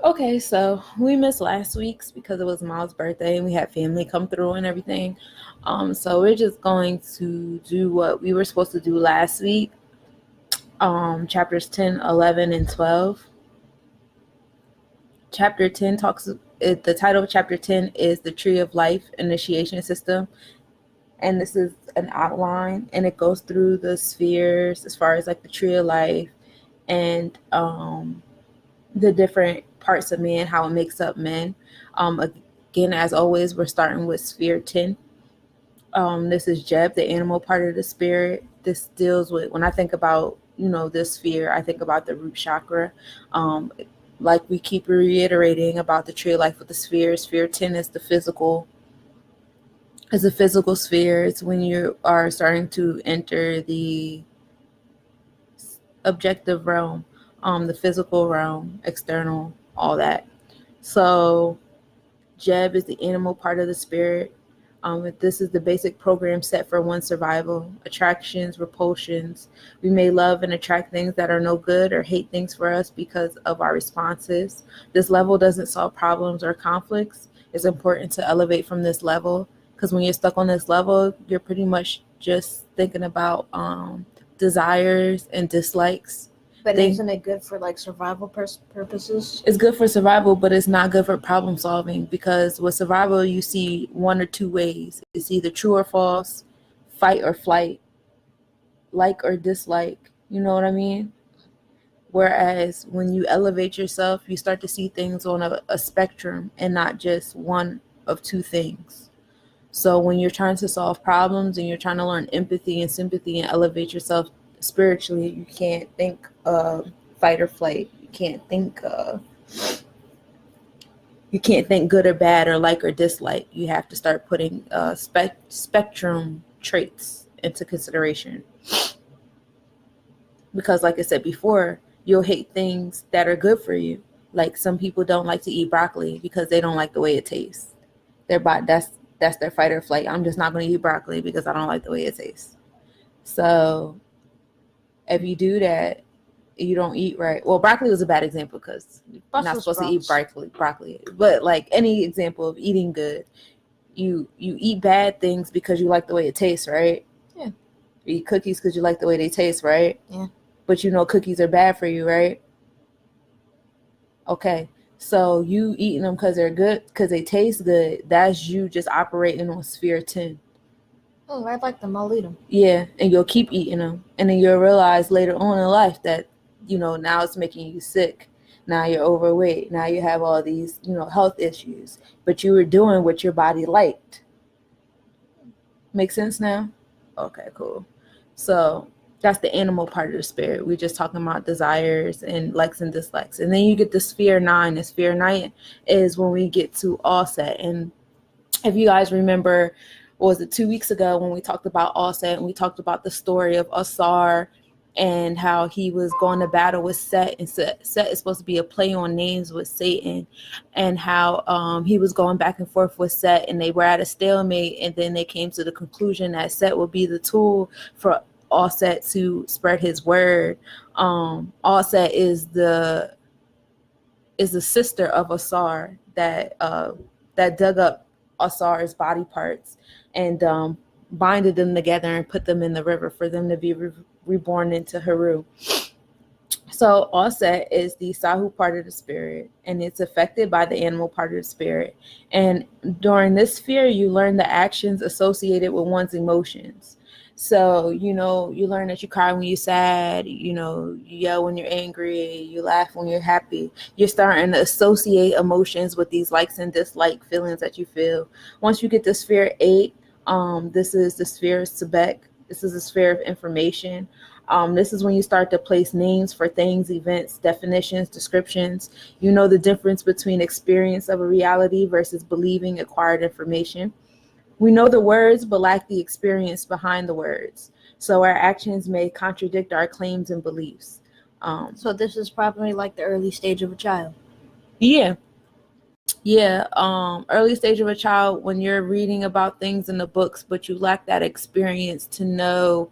Okay, so we missed last week's because it was Miles' birthday and we had family come through and everything. So we're just going to do what we were supposed to do last week. Chapters 10, 11, and 12. Chapter 10 the title of chapter 10 is The Tree of Life Initiation System. And this is an outline and it goes through the spheres as far as like the tree of life and the different parts of man, how it makes up men. Again, as always, we're starting with sphere 10. This is Jeb, the animal part of the spirit. This deals with, when I think about, this sphere, I think about the root chakra. Like we keep reiterating about the tree of life with the sphere. Sphere 10 is the physical. It's a physical sphere. It's when you are starting to enter the objective realm, the physical realm, external, all that. So Jeb is the animal part of the spirit. This is the basic program set for one's survival. Attractions, repulsions. We may love and attract things that are no good or hate things for us because of our responses. This level doesn't solve problems or conflicts. It's important to elevate from this level because when you're stuck on this level, you're pretty much just thinking about desires and dislikes. But isn't it good for like survival purposes? It's good for survival, but it's not good for problem solving because with survival, you see one or two ways. It's either true or false, fight or flight, like or dislike. You know what I mean? Whereas when you elevate yourself, you start to see things on a spectrum and not just one of two things. So when you're trying to solve problems and you're trying to learn empathy and sympathy and elevate yourself spiritually, you can't think fight or flight. You can't think good or bad or like or dislike. You have to start putting spectrum traits into consideration. Because like I said before, you'll hate things that are good for you. Like some people don't like to eat broccoli because they don't like the way it tastes. That's their fight or flight. I'm just not going to eat broccoli because I don't like the way it tastes. So if you do that, you don't eat right. Well, broccoli was a bad example because you're not supposed to eat broccoli. But like any example of eating good, you eat bad things because you like the way it tastes, right? Yeah. You eat cookies because you like the way they taste, right? Yeah. But you know cookies are bad for you, right? Okay. So you eating them because they're good, because they taste good. That's you just operating on sphere 10. Oh, I like them. I'll eat them. Yeah, and you'll keep eating them. And then you'll realize later on in life that, now it's making you sick. Now you're overweight. Now you have all these, health issues. But you were doing what your body liked. Make sense now? Okay, cool. So that's the animal part of the spirit. We're just talking about desires and likes and dislikes. And then you get the sphere 9. The sphere 9 is when we get to offset. And if you guys remember, what was it, 2 weeks ago when we talked about offset and we talked about the story of Asar and how he was going to battle with Set, and Set is supposed to be a play on names with Satan, and how he was going back and forth with Set and they were at a stalemate, and then they came to the conclusion that Set would be the tool for Offset to spread his word. Offset is the sister of Asar that dug up Asar's body parts and binded them together and put them in the river for them to be reborn into Heru. So Offset is the Sahu part of the spirit, and it's affected by the animal part of the spirit. And during this sphere, you learn the actions associated with one's emotions. So, you learn that you cry when you're sad, you yell when you're angry, you laugh when you're happy. You're starting to associate emotions with these likes and dislike feelings that you feel. Once you get to sphere 8, this is the sphere of Sebek. This is the sphere of information. This is when you start to place names for things, events, definitions, descriptions. You know the difference between experience of a reality versus believing acquired information. We know the words, but lack the experience behind the words. So our actions may contradict our claims and beliefs. So this is probably like the early stage of a child. Yeah. Early stage of a child, when you're reading about things in the books, but you lack that experience to know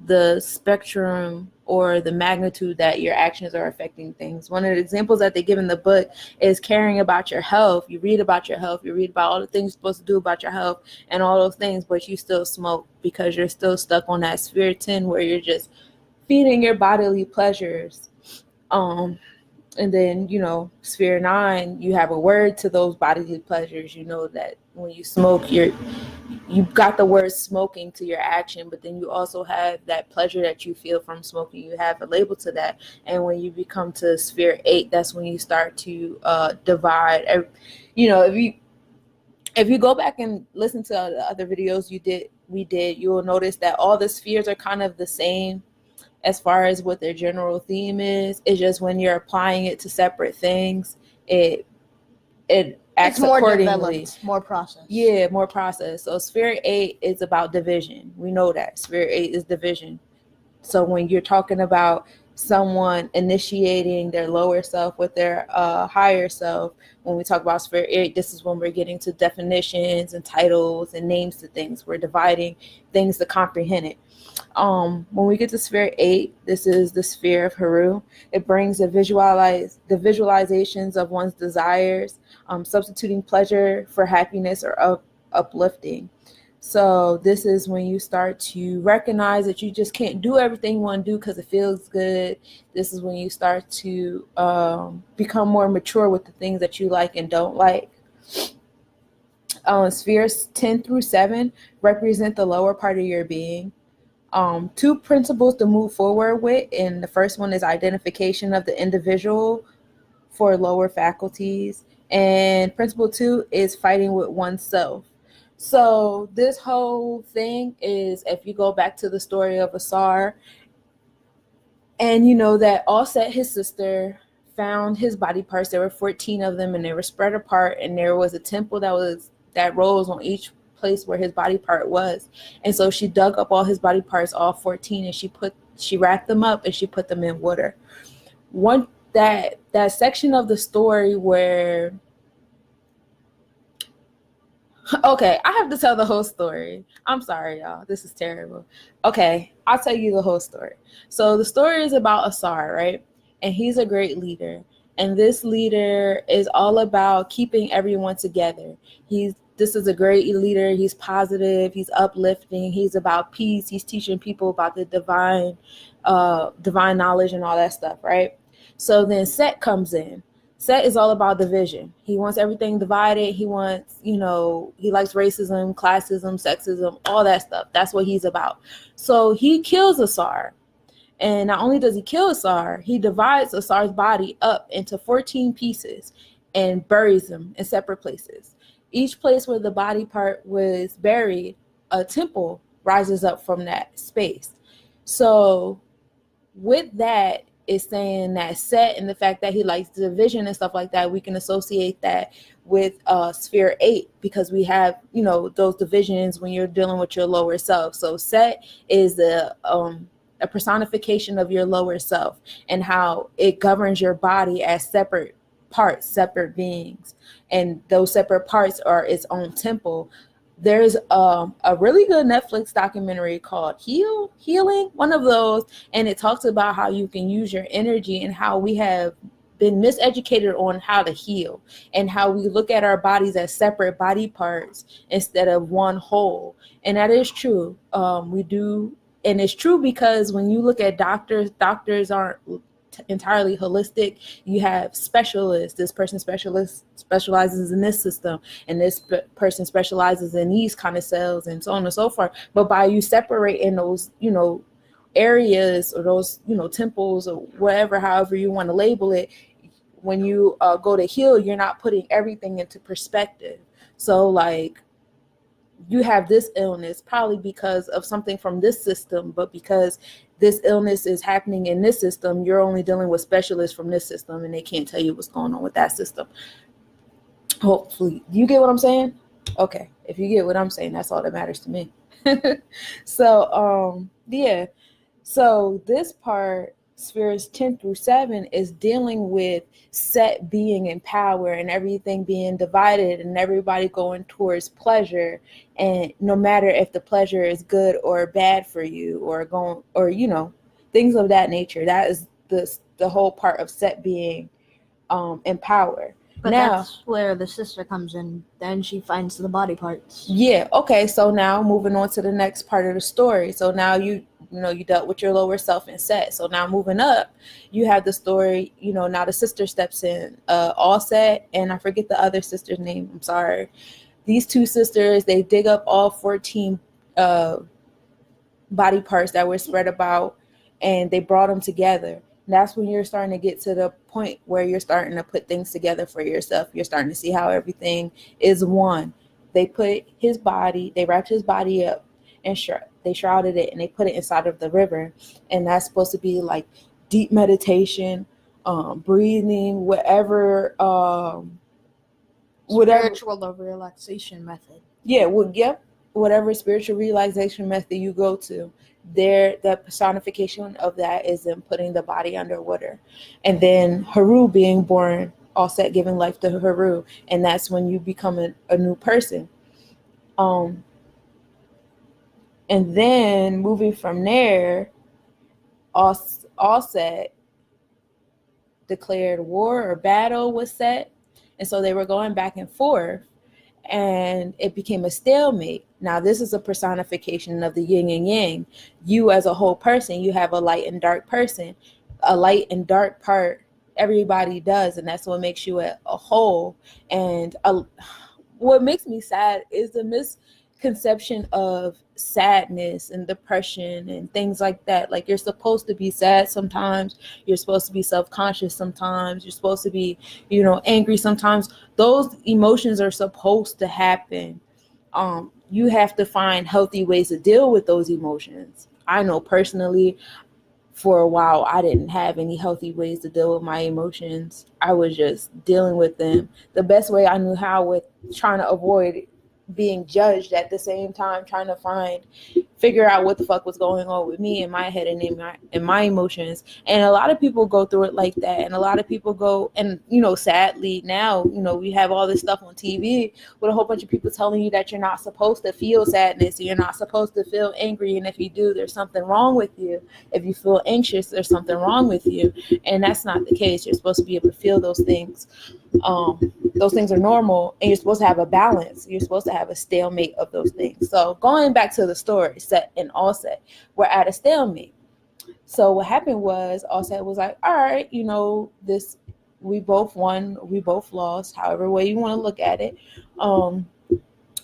the spectrum or the magnitude that your actions are affecting things. One of the examples that they give in the book is caring about your health. You read about your health, you read about all the things you're supposed to do about your health and all those things, but you still smoke because you're still stuck on that sphere 10 where you're just feeding your bodily pleasures. And then, sphere 9, you have a word to those bodily pleasures. You know that when you smoke, you've got the word smoking to your action, but then you also have that pleasure that you feel from smoking. You have a label to that. And when you become to sphere 8, that's when you start to divide. If you go back and listen to the other videos we did, you will notice that all the spheres are kind of the same as far as what their general theme is. It's just when you're applying it to separate things, it acts It's more accordingly. developed, more processed. Yeah, more process. So sphere 8 is about division. We know that sphere 8 is division. So when you're talking about someone initiating their lower self with their higher self, when we talk about sphere 8, this is when we're getting to definitions and titles and names to things. We're dividing things to comprehend it. When we get to sphere 8, this is the sphere of Haru. It brings the visualizations of one's desires, substituting pleasure for happiness or uplifting. So this is when you start to recognize that you just can't do everything you want to do because it feels good. This is when you start to become more mature with the things that you like and don't like. Spheres 10 through 7 represent the lower part of your being. 2 principles to move forward with, and the first one is identification of the individual for lower faculties, and principle 2 is fighting with oneself. So this whole thing is, if you go back to the story of Asar, and you know that Offset, his sister, found his body parts. There were 14 of them, and they were spread apart, and there was a temple that rose on each place where his body part was. And so she dug up all his body parts, all 14, and she wrapped them up and she put them in water. That section of the story where, okay, I have to tell the whole story. I'm sorry, y'all. This is terrible. Okay, I'll tell you the whole story. So the story is about Asar, right? And he's a great leader. And this leader is all about keeping everyone together. This is a great leader. He's positive. He's uplifting. He's about peace. He's teaching people about the divine knowledge and all that stuff, right? So then Set comes in. Set is all about division. He wants everything divided. He wants, he likes racism, classism, sexism, all that stuff. That's what he's about. So he kills Asar. And not only does he kill Asar, he divides Asar's body up into 14 pieces and buries them in separate places. Each place where the body part was buried, a temple rises up from that space. So with that, is saying that Set and the fact that he likes division and stuff like that, we can associate that with sphere 8, because we have, those divisions when you're dealing with your lower self. So Set is a personification of your lower self and how it governs your body as separate parts, separate beings, and those separate parts are its own temple. There's a really good Netflix documentary called Healing, one of those, and it talks about how you can use your energy and how we have been miseducated on how to heal and how we look at our bodies as separate body parts instead of one whole. And that is true. We do, and it's true because when you look at doctors aren't entirely holistic. You have specialists. This person specializes in this system, and this person specializes in these kind of cells, and so on and so forth. But by you separating those, areas or those, temples or whatever, however you want to label it, when you go to heal, you're not putting everything into perspective. So like, you have this illness probably because of something from this system, but because this illness is happening in this system, you're only dealing with specialists from this system, and they can't tell you what's going on with that system. Hopefully, you get what I'm saying? Okay, if you get what I'm saying, that's all that matters to me. So, yeah. So this part, spheres 10 through 7, is dealing with Set being in power and everything being divided and everybody going towards pleasure, and no matter if the pleasure is good or bad for you, or things of that nature. That is the whole part of Set being in power. But Now, that's where the sister comes in. Then she finds the body parts. yeah, okay, so now moving on to the next part of the story. So now you dealt with your lower self and Set. So now moving up, you have the story, now the sister steps in, all Set, and I forget the other sister's name, I'm sorry. These two sisters, they dig up all 14 body parts that were spread about, and they brought them together. And that's when you're starting to get to the point where you're starting to put things together for yourself. You're starting to see how everything is one. They wrapped his body up, and they shrouded it, and they put it inside of the river. And that's supposed to be like deep meditation, breathing, whatever. Spiritual relaxation method. Yeah, whatever spiritual realization method you go to, the personification of that is in putting the body underwater. And then Haru being born, all Set giving life to Haru, and that's when you become a new person. And then moving from there, all Set declared war or battle with Set, and so they were going back and forth, and it became a stalemate. Now, this is a personification of the yin and yang. You as a whole person, you have a light and dark person. A light and dark part, everybody does, and that's what makes you a whole. And what makes me sad is the misconception of sadness and depression and things like that. Like, you're supposed to be sad sometimes, you're supposed to be self-conscious sometimes, you're supposed to be angry sometimes. Those emotions are supposed to happen. You have to find healthy ways to deal with those emotions. I know personally, for a while, I didn't have any healthy ways to deal with my emotions. I was just dealing with them the best way I knew how, with trying to avoid being judged, at the same time trying to figure out what the fuck was going on with me in my head and in my emotions. And a lot of people go through it like that, and a lot of people go, and sadly now we have all this stuff on TV with a whole bunch of people telling you that you're not supposed to feel sadness, you're not supposed to feel angry, and if you do, there's something wrong with you. If you feel anxious, there's something wrong with you, and that's not the case. You're supposed to be able to feel those things. Those things are normal, and you're supposed to have a balance. You're supposed to have a stalemate of those things. So going back to the story, Set and All Set were at a stalemate. So what happened was, All Set was like, all right, this, we both won, we both lost, however way you want to look at it.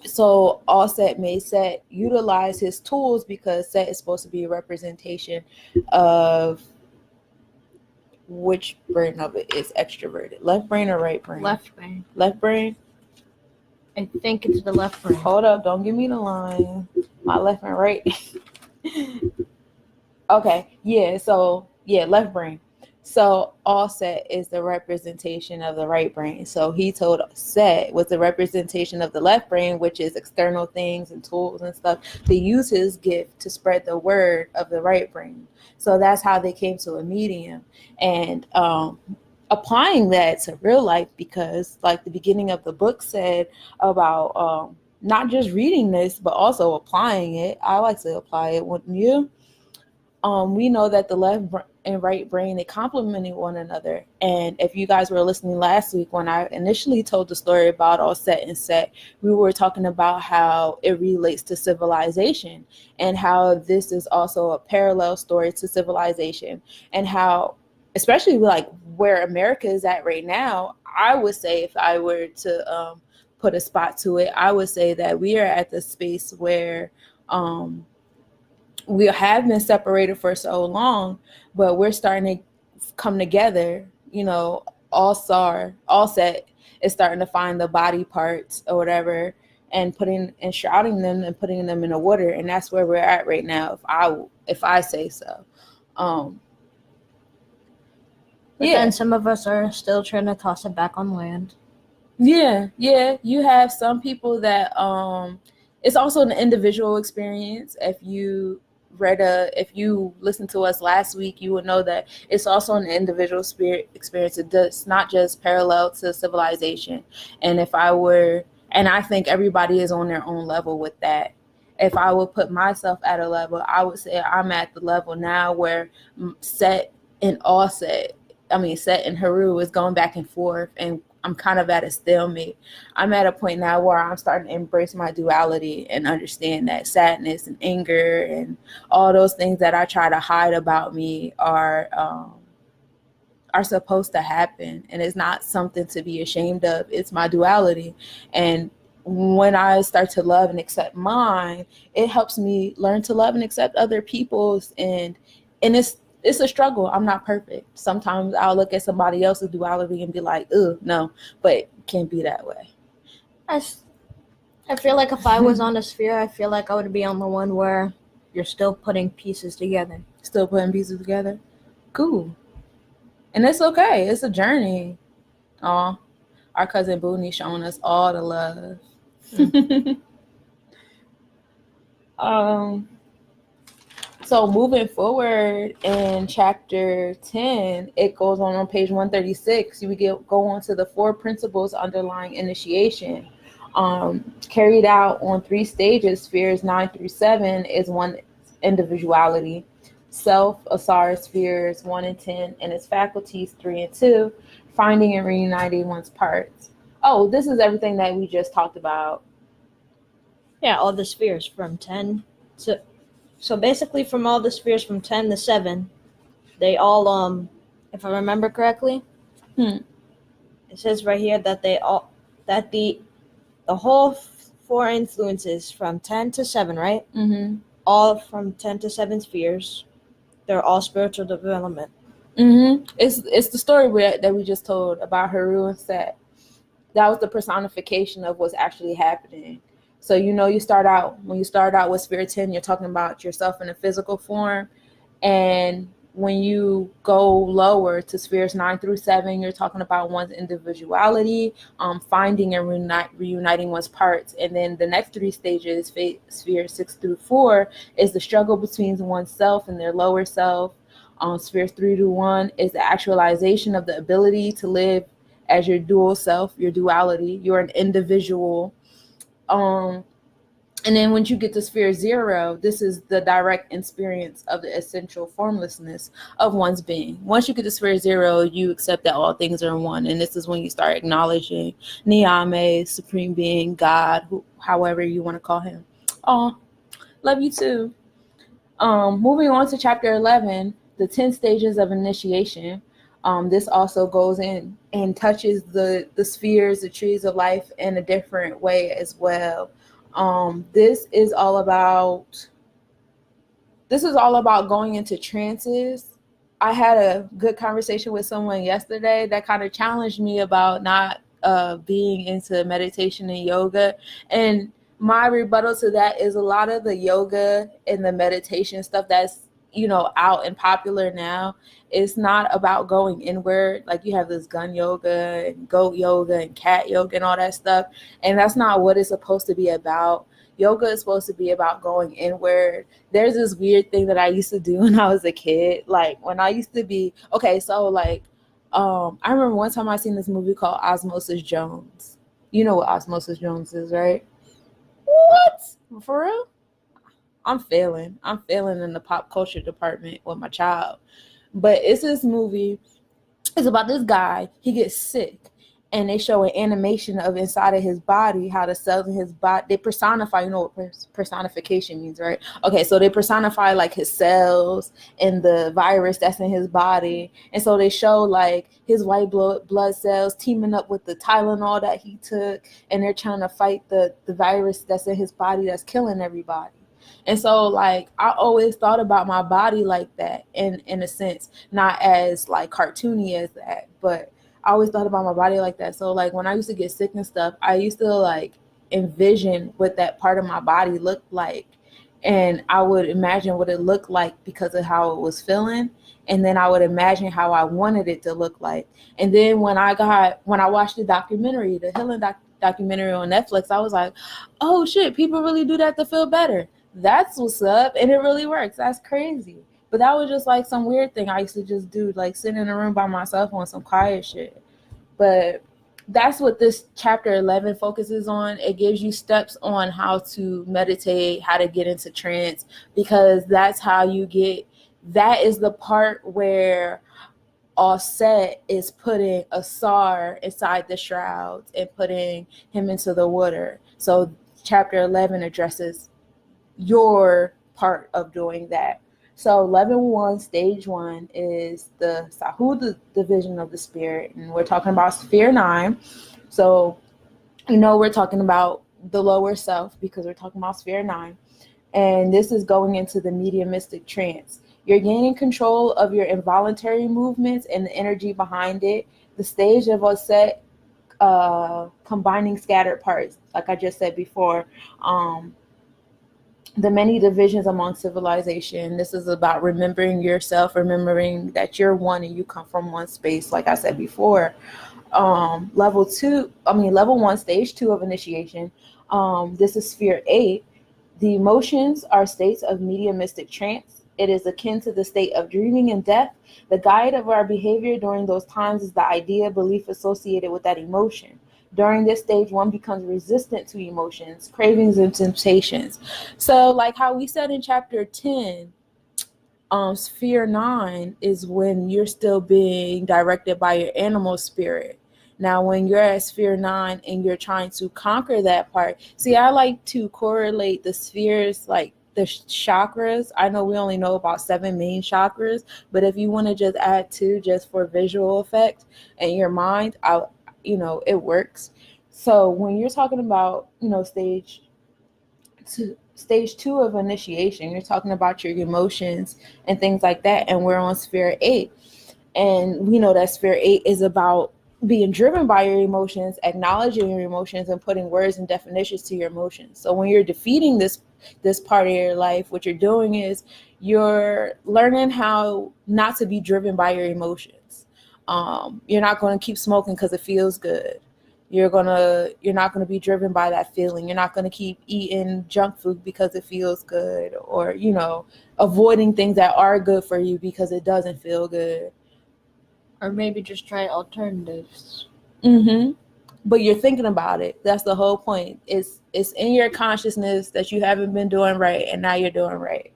So All Set made Set utilize his tools, because Set is supposed to be a representation of which brain of it is extroverted, left brain or right brain? Left brain. Left brain? I think it's the left brain. Hold up, don't give me the line. My left and right. Okay, yeah, so yeah, left brain. So All Set is the representation of the right brain. So he told Set was the representation of the left brain, which is external things and tools and stuff, to use his gift to spread the word of the right brain. So that's how they came to a medium, and applying that to real life, because like the beginning of the book said about not just reading this, but also applying it. I like to apply it, wouldn't you? We know that the left and right brain, they complemented one another. And if you guys were listening last week, when I initially told the story about All Set and Set, we were talking about how it relates to civilization, and how this is also a parallel story to civilization, and how, especially like where America is at right now, I would say, if I were to put a spot to it, I would say that we are at the space where we have been separated for so long, but we're starting to come together. All Set is starting to find the body parts or whatever, and shrouding them and putting them in the water, and that's where we're at right now, if I say so. But then some of us are still trying to toss it back on land. Yeah. You have some people that it's also an individual experience. If you listened to us last week, you would know that it's also an individual experience. It's not just parallel to civilization. And I think everybody is on their own level with that. if I would put myself at a level, I would say I'm at the level now where Set and Set and Haru is going back and forth, and I'm kind of at a stalemate. I'm at a point now where I'm starting to embrace my duality and understand that sadness and anger and all those things that I try to hide about me are supposed to happen, and it's not something to be ashamed of. It's my duality. And when I start to love and accept mine, it helps me learn to love and accept other people's. And it's a struggle. I'm not perfect. Sometimes I'll look at somebody else's duality and be like, ugh, no, but it can't be that way. I feel like if I was on a sphere, I feel like I would be on the one where you're still putting pieces together. Still putting pieces together? Cool. And it's okay. It's a journey. Aw, our cousin Booney showing us all the love. So moving forward in chapter 10, it goes on page 136. We go on to the 4 principles underlying initiation. Carried out on 3 stages, spheres 9 through 7 is 1 individuality. Self, Asara spheres 1 and 10, and its faculties 3 and 2, finding and reuniting one's parts. Oh, this is everything that we just talked about. Yeah, all the spheres from 10 to... So basically from all the spheres from 10 to 7, they all, if I remember correctly, it says right here that the whole 4 influences from 10 to 7, right? Mm-hmm. All from 10 to 7 spheres. They're all spiritual development. Mm-hmm. It's the story that we just told about Haru and Set. That was the personification of what's actually happening. So when you start out with sphere 10, you're talking about yourself in a physical form, and when you go lower to spheres 9 through 7, you're talking about one's individuality, finding and reuniting one's parts. And then the next 3 stages, spheres 6 through 4, is the struggle between oneself and their lower self. Spheres 3 to 1 is the actualization of the ability to live as your dual self, your duality. You're an individual. And then once you get to sphere 0, this is the direct experience of the essential formlessness of one's being. Once you get to sphere 0, you accept that all things are one. And this is when you start acknowledging Niyame, Supreme Being, God, however you want to call him. Oh, love you too. Moving on to chapter 11, the 10 stages of initiation. This also goes in and touches the spheres, the trees of life in a different way as well. This is all about going into trances. I had a good conversation with someone yesterday that kind of challenged me about not being into meditation and yoga. And my rebuttal to that is a lot of the yoga and the meditation stuff that's out and popular now, it's not about going inward. Like you have this gun yoga and goat yoga and cat yoga and all that stuff, and that's not what it's supposed to be about. Yoga is supposed to be about going inward. There's this weird thing that I used to do when I was a kid. Like when I used to be I remember one time I seen this movie called Osmosis Jones. You know what Osmosis Jones is, right? What? For real? I'm failing in the pop culture department with my child. But it's this movie. It's about this guy. He gets sick. And they show an animation of inside of his body, how the cells in his body, they personify, you know what personification means, right? Okay, so they personify like his cells and the virus that's in his body. And so they show like his white blood cells teaming up with the Tylenol that he took. And they're trying to fight the virus that's in his body that's killing everybody. And so like I always thought about my body like that in a sense, not as like cartoony as that, but I always thought about my body like that. So like when I used to get sick and stuff, I used to like envision what that part of my body looked like. And I would imagine what it looked like because of how it was feeling. And then I would imagine how I wanted it to look like. And then when I watched the documentary, the healing documentary on Netflix, I was like, oh shit, people really do that to feel better. That's what's up. And it really works. That's crazy. But that was just like some weird thing I used to just do, like sit in a room by myself on some quiet shit. But that's what this chapter 11 focuses on. It gives you steps on how to meditate, how to get into trance, because that's how you get, that is the part where Offset is putting Asar inside the shrouds and putting him into the water. So chapter 11 addresses your part of doing that. So level 1, stage 1 is the Sahud division of the spirit, and we're talking about sphere 9. So we're talking about the lower self because we're talking about sphere 9, and this is going into the mediumistic trance. You're gaining control of your involuntary movements and the energy behind it. The stage of Osset, combining scattered parts, like I just said before. The many divisions among civilization. This is about remembering yourself, remembering that you're one and you come from one space, like I said before. Level 1, stage 2 of initiation. This is sphere 8. The emotions are states of mediumistic trance. It is akin to the state of dreaming and death. The guide of our behavior during those times is the idea, belief associated with that emotion. During this stage, one becomes resistant to emotions, cravings, and temptations. So, like how we said in chapter 10, sphere 9 is when you're still being directed by your animal spirit. Now, when you're at sphere 9 and you're trying to conquer that part, see, I like to correlate the spheres, like the chakras. I know we only know about 7 main chakras, but if you want to just add 2 just for visual effect in your mind, it works. So when you're talking about, stage 2 of initiation, you're talking about your emotions and things like that, and we're on sphere 8, and we know that sphere 8 is about being driven by your emotions, acknowledging your emotions, and putting words and definitions to your emotions. So when you're defeating this part of your life, what you're doing is you're learning how not to be driven by your emotions. You're not going to keep smoking because it feels good. You're not gonna be driven by that feeling. You're not gonna keep eating junk food because it feels good, or avoiding things that are good for you because it doesn't feel good. Or maybe just try alternatives. But you're thinking about it. That's the whole point. It's in your consciousness that you haven't been doing right, and now you're doing right.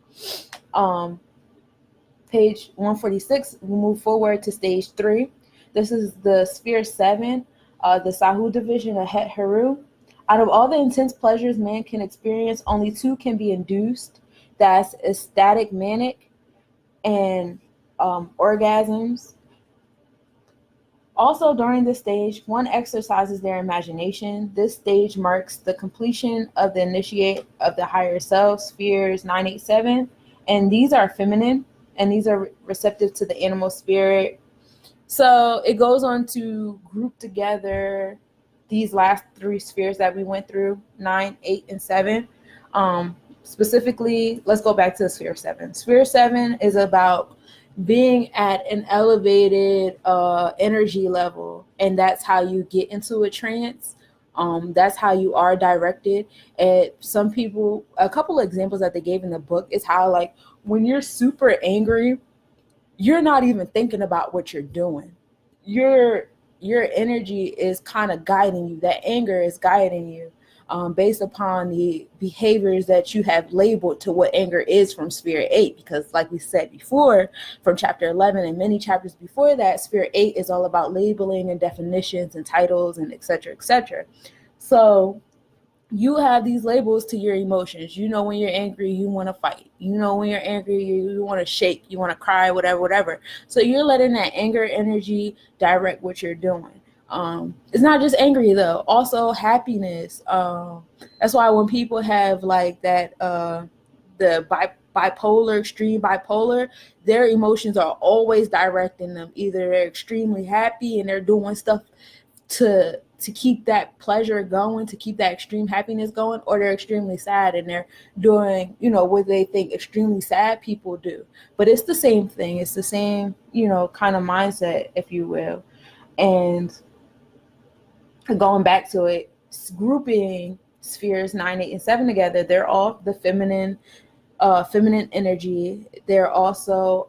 Page 146. We move forward to stage 3. This is the sphere 7. The Sahu division of Het Heru. Out of all the intense pleasures man can experience, only 2 can be induced. That's ecstatic manic and orgasms. Also, during this stage, one exercises their imagination. This stage marks the completion of the initiate of the higher self, spheres 987. And these are feminine, and these are receptive to the animal spirit. So it goes on to group together these last 3 spheres that we went through, 9, 8, and 7. Specifically, let's go back to sphere 7. Sphere 7 is about being at an elevated energy level, and that's how you get into a trance. That's how you are directed. And some people, a couple of examples that they gave in the book is how, like, when you're super angry, you're not even thinking about what you're doing. Your energy is kind of guiding you. That anger is guiding you based upon the behaviors that you have labeled to what anger is from sphere 8. Because like we said before, from chapter 11 and many chapters before that, sphere 8 is all about labeling and definitions and titles and etc., etc. So you have these labels to your emotions. When you're angry, you want to fight. When you're angry, you want to shake, you want to cry, whatever. So you're letting that anger energy direct what you're doing. It's not just angry though, also happiness. That's why when people have like that, the bipolar, extreme bipolar, their emotions are always directing them. Either they're extremely happy and they're doing stuff to keep that pleasure going, to keep that extreme happiness going, or they're extremely sad and they're doing, what they think extremely sad people do. But it's the same thing. It's the same, kind of mindset, if you will. And going back to it, grouping spheres 9, 8, and 7 together, they're all the feminine energy. They're also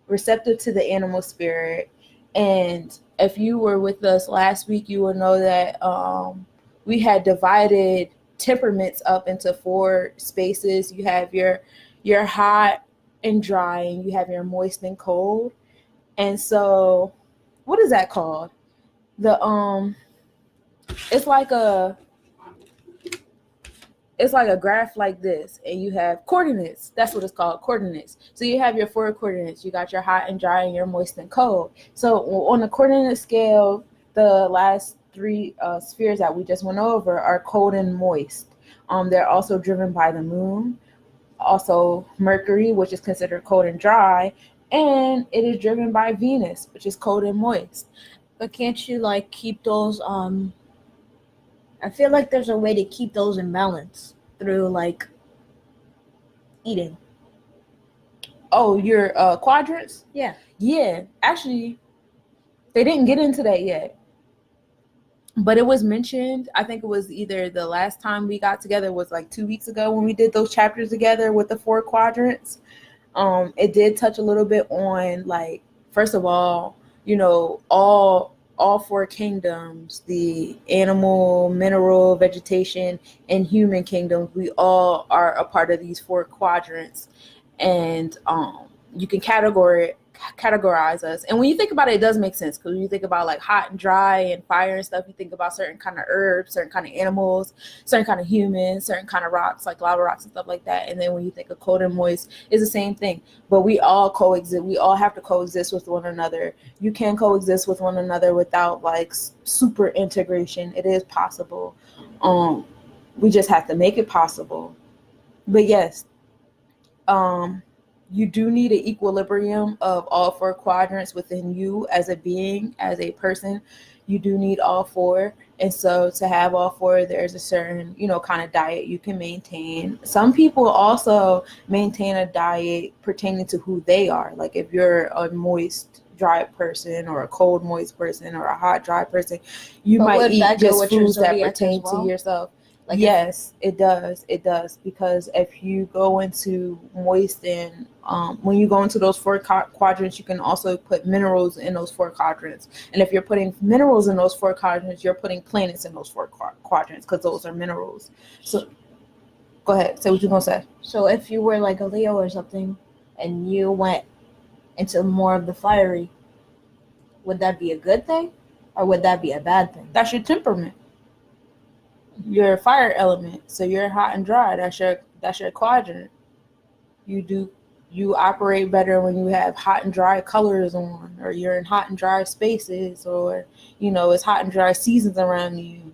receptive to the animal spirit, And if you were with us last week, you will know that we had divided temperaments up into 4 spaces. You have your hot and dry, and you have your moist and cold. And so, what is that called? The it's like a graph like this, and you have coordinates. That's what it's called, coordinates. So you have your 4 coordinates. You got your hot and dry and your moist and cold. So on the coordinate scale, the last 3 spheres that we just went over are cold and moist. They're also driven by the moon, also Mercury, which is considered cold and dry, and it is driven by Venus, which is cold and moist. But can't you like keep those I feel like there's a way to keep those in balance through like eating. Oh, your quadrants? Yeah. Yeah, actually, they didn't get into that yet. But it was mentioned, I think it was either the last time we got together was like 2 weeks ago when we did those chapters together with the 4 quadrants. It did touch a little bit on, like, first of all, all 4 kingdoms, the animal, mineral, vegetation, and human kingdoms, we all are a part of these 4 quadrants. And you can categorize us. And when you think about it, it does make sense, because when you think about like hot and dry and fire and stuff, you think about certain kind of herbs, certain kind of animals, certain kind of humans, certain kind of rocks, like lava rocks and stuff like that. And then when you think of cold and moist, it's the same thing. But we all coexist. We all have to coexist with one another. You can coexist with one another without like super integration. It is possible. We just have to make it possible. But yes, you do need an equilibrium of all 4 quadrants within you as a being, as a person. You do need all 4. And so to have all 4, there's a certain, kind of diet you can maintain. Some people also maintain a diet pertaining to who they are. Like if you're a moist, dry person, or a cold, moist person, or a hot, dry person, you might eat just foods that pertain to yourself. Like yes, it does. It does. Because if you go into moist and when you go into those 4 quadrants, you can also put minerals in those 4 quadrants. And if you're putting minerals in those 4 quadrants, you're putting planets in those 4 quadrants, because those are minerals. So go ahead. Say what you're going to say. So if you were like a Leo or something and you went into more of the fiery, would that be a good thing or would that be a bad thing? That's your temperament. You're a fire element, so you're hot and dry. That's your quadrant. You operate better when you have hot and dry colors on, or you're in hot and dry spaces, or it's hot and dry seasons around you.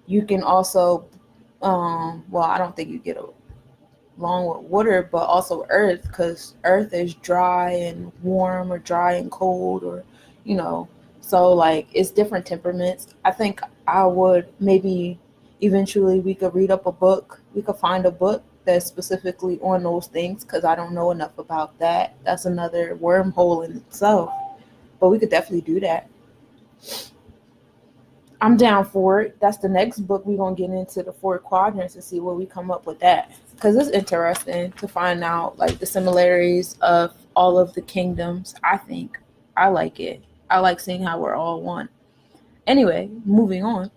You can also I don't think you get along with water, but also earth, because earth is dry and warm, or dry and cold, or so like it's different temperaments. I think I would maybe eventually we could read up a book. We could find a book that's specifically on those things, because I don't know enough about that. That's another wormhole in itself. But we could definitely do that. I'm down for it. That's the next book we're going to get into, the 4 quadrants, and see what we come up with that. Because it's interesting to find out like the similarities of all of the kingdoms. I think I like it. I like seeing how we're all one. Anyway, moving on.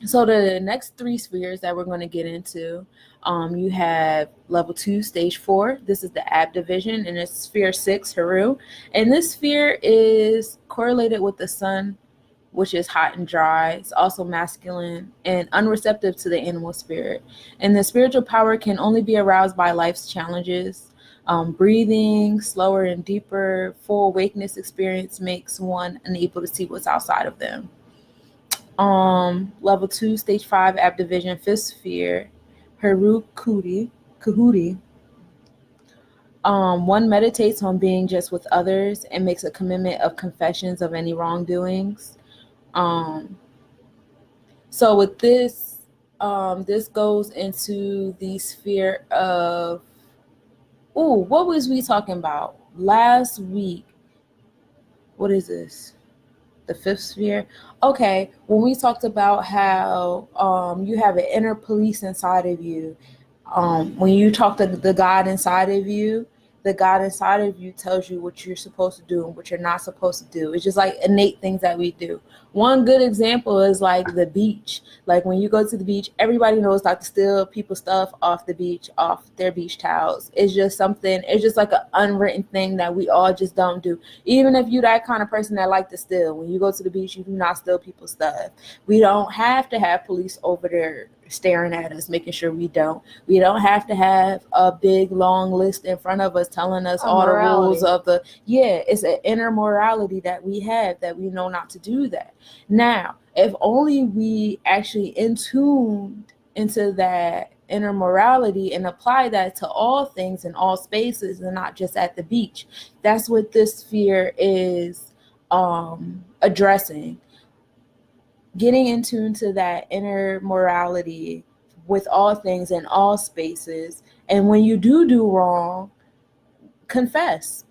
So the next 3 spheres that we're going to get into, you have level 2, stage 4. This is the ab division, and it's sphere 6, Haru. And this sphere is correlated with the sun, which is hot and dry. It's also masculine and unreceptive to the animal spirit. And the spiritual power can only be aroused by life's challenges. Breathing slower and deeper, full awakeness experience makes one unable to see what's outside of them. Level 2, stage 5, ab division, 5th sphere, Haru Kahuti. One meditates on being just with others and makes a commitment of confessions of any wrongdoings. So with this, this goes into the sphere of, what was we talking about last week? What is this? The 5th sphere? Okay, when we talked about how you have an inner police inside of you, when you talk to the God inside of you, the God inside of you tells you what you're supposed to do and what you're not supposed to do. It's just like innate things that we do. One good example is like the beach. Like when you go to the beach, everybody knows not to steal people's stuff off the beach, off their beach towels. It's just something, it's just like an unwritten thing that we all just don't do. Even if you that kind of person that like to steal, when you go to the beach, you do not steal people's stuff. We don't have to have police over there staring at us, making sure we don't. We don't have to have a big long list in front of us telling us all the rules of the, it's an inner morality that we have, that we know not to do that. Now, if only we actually in tuned into that inner morality and apply that to all things in all spaces and not just at the beach. That's what this sphere is addressing. Getting in tune to that inner morality with all things in all spaces. And when you do wrong, confess.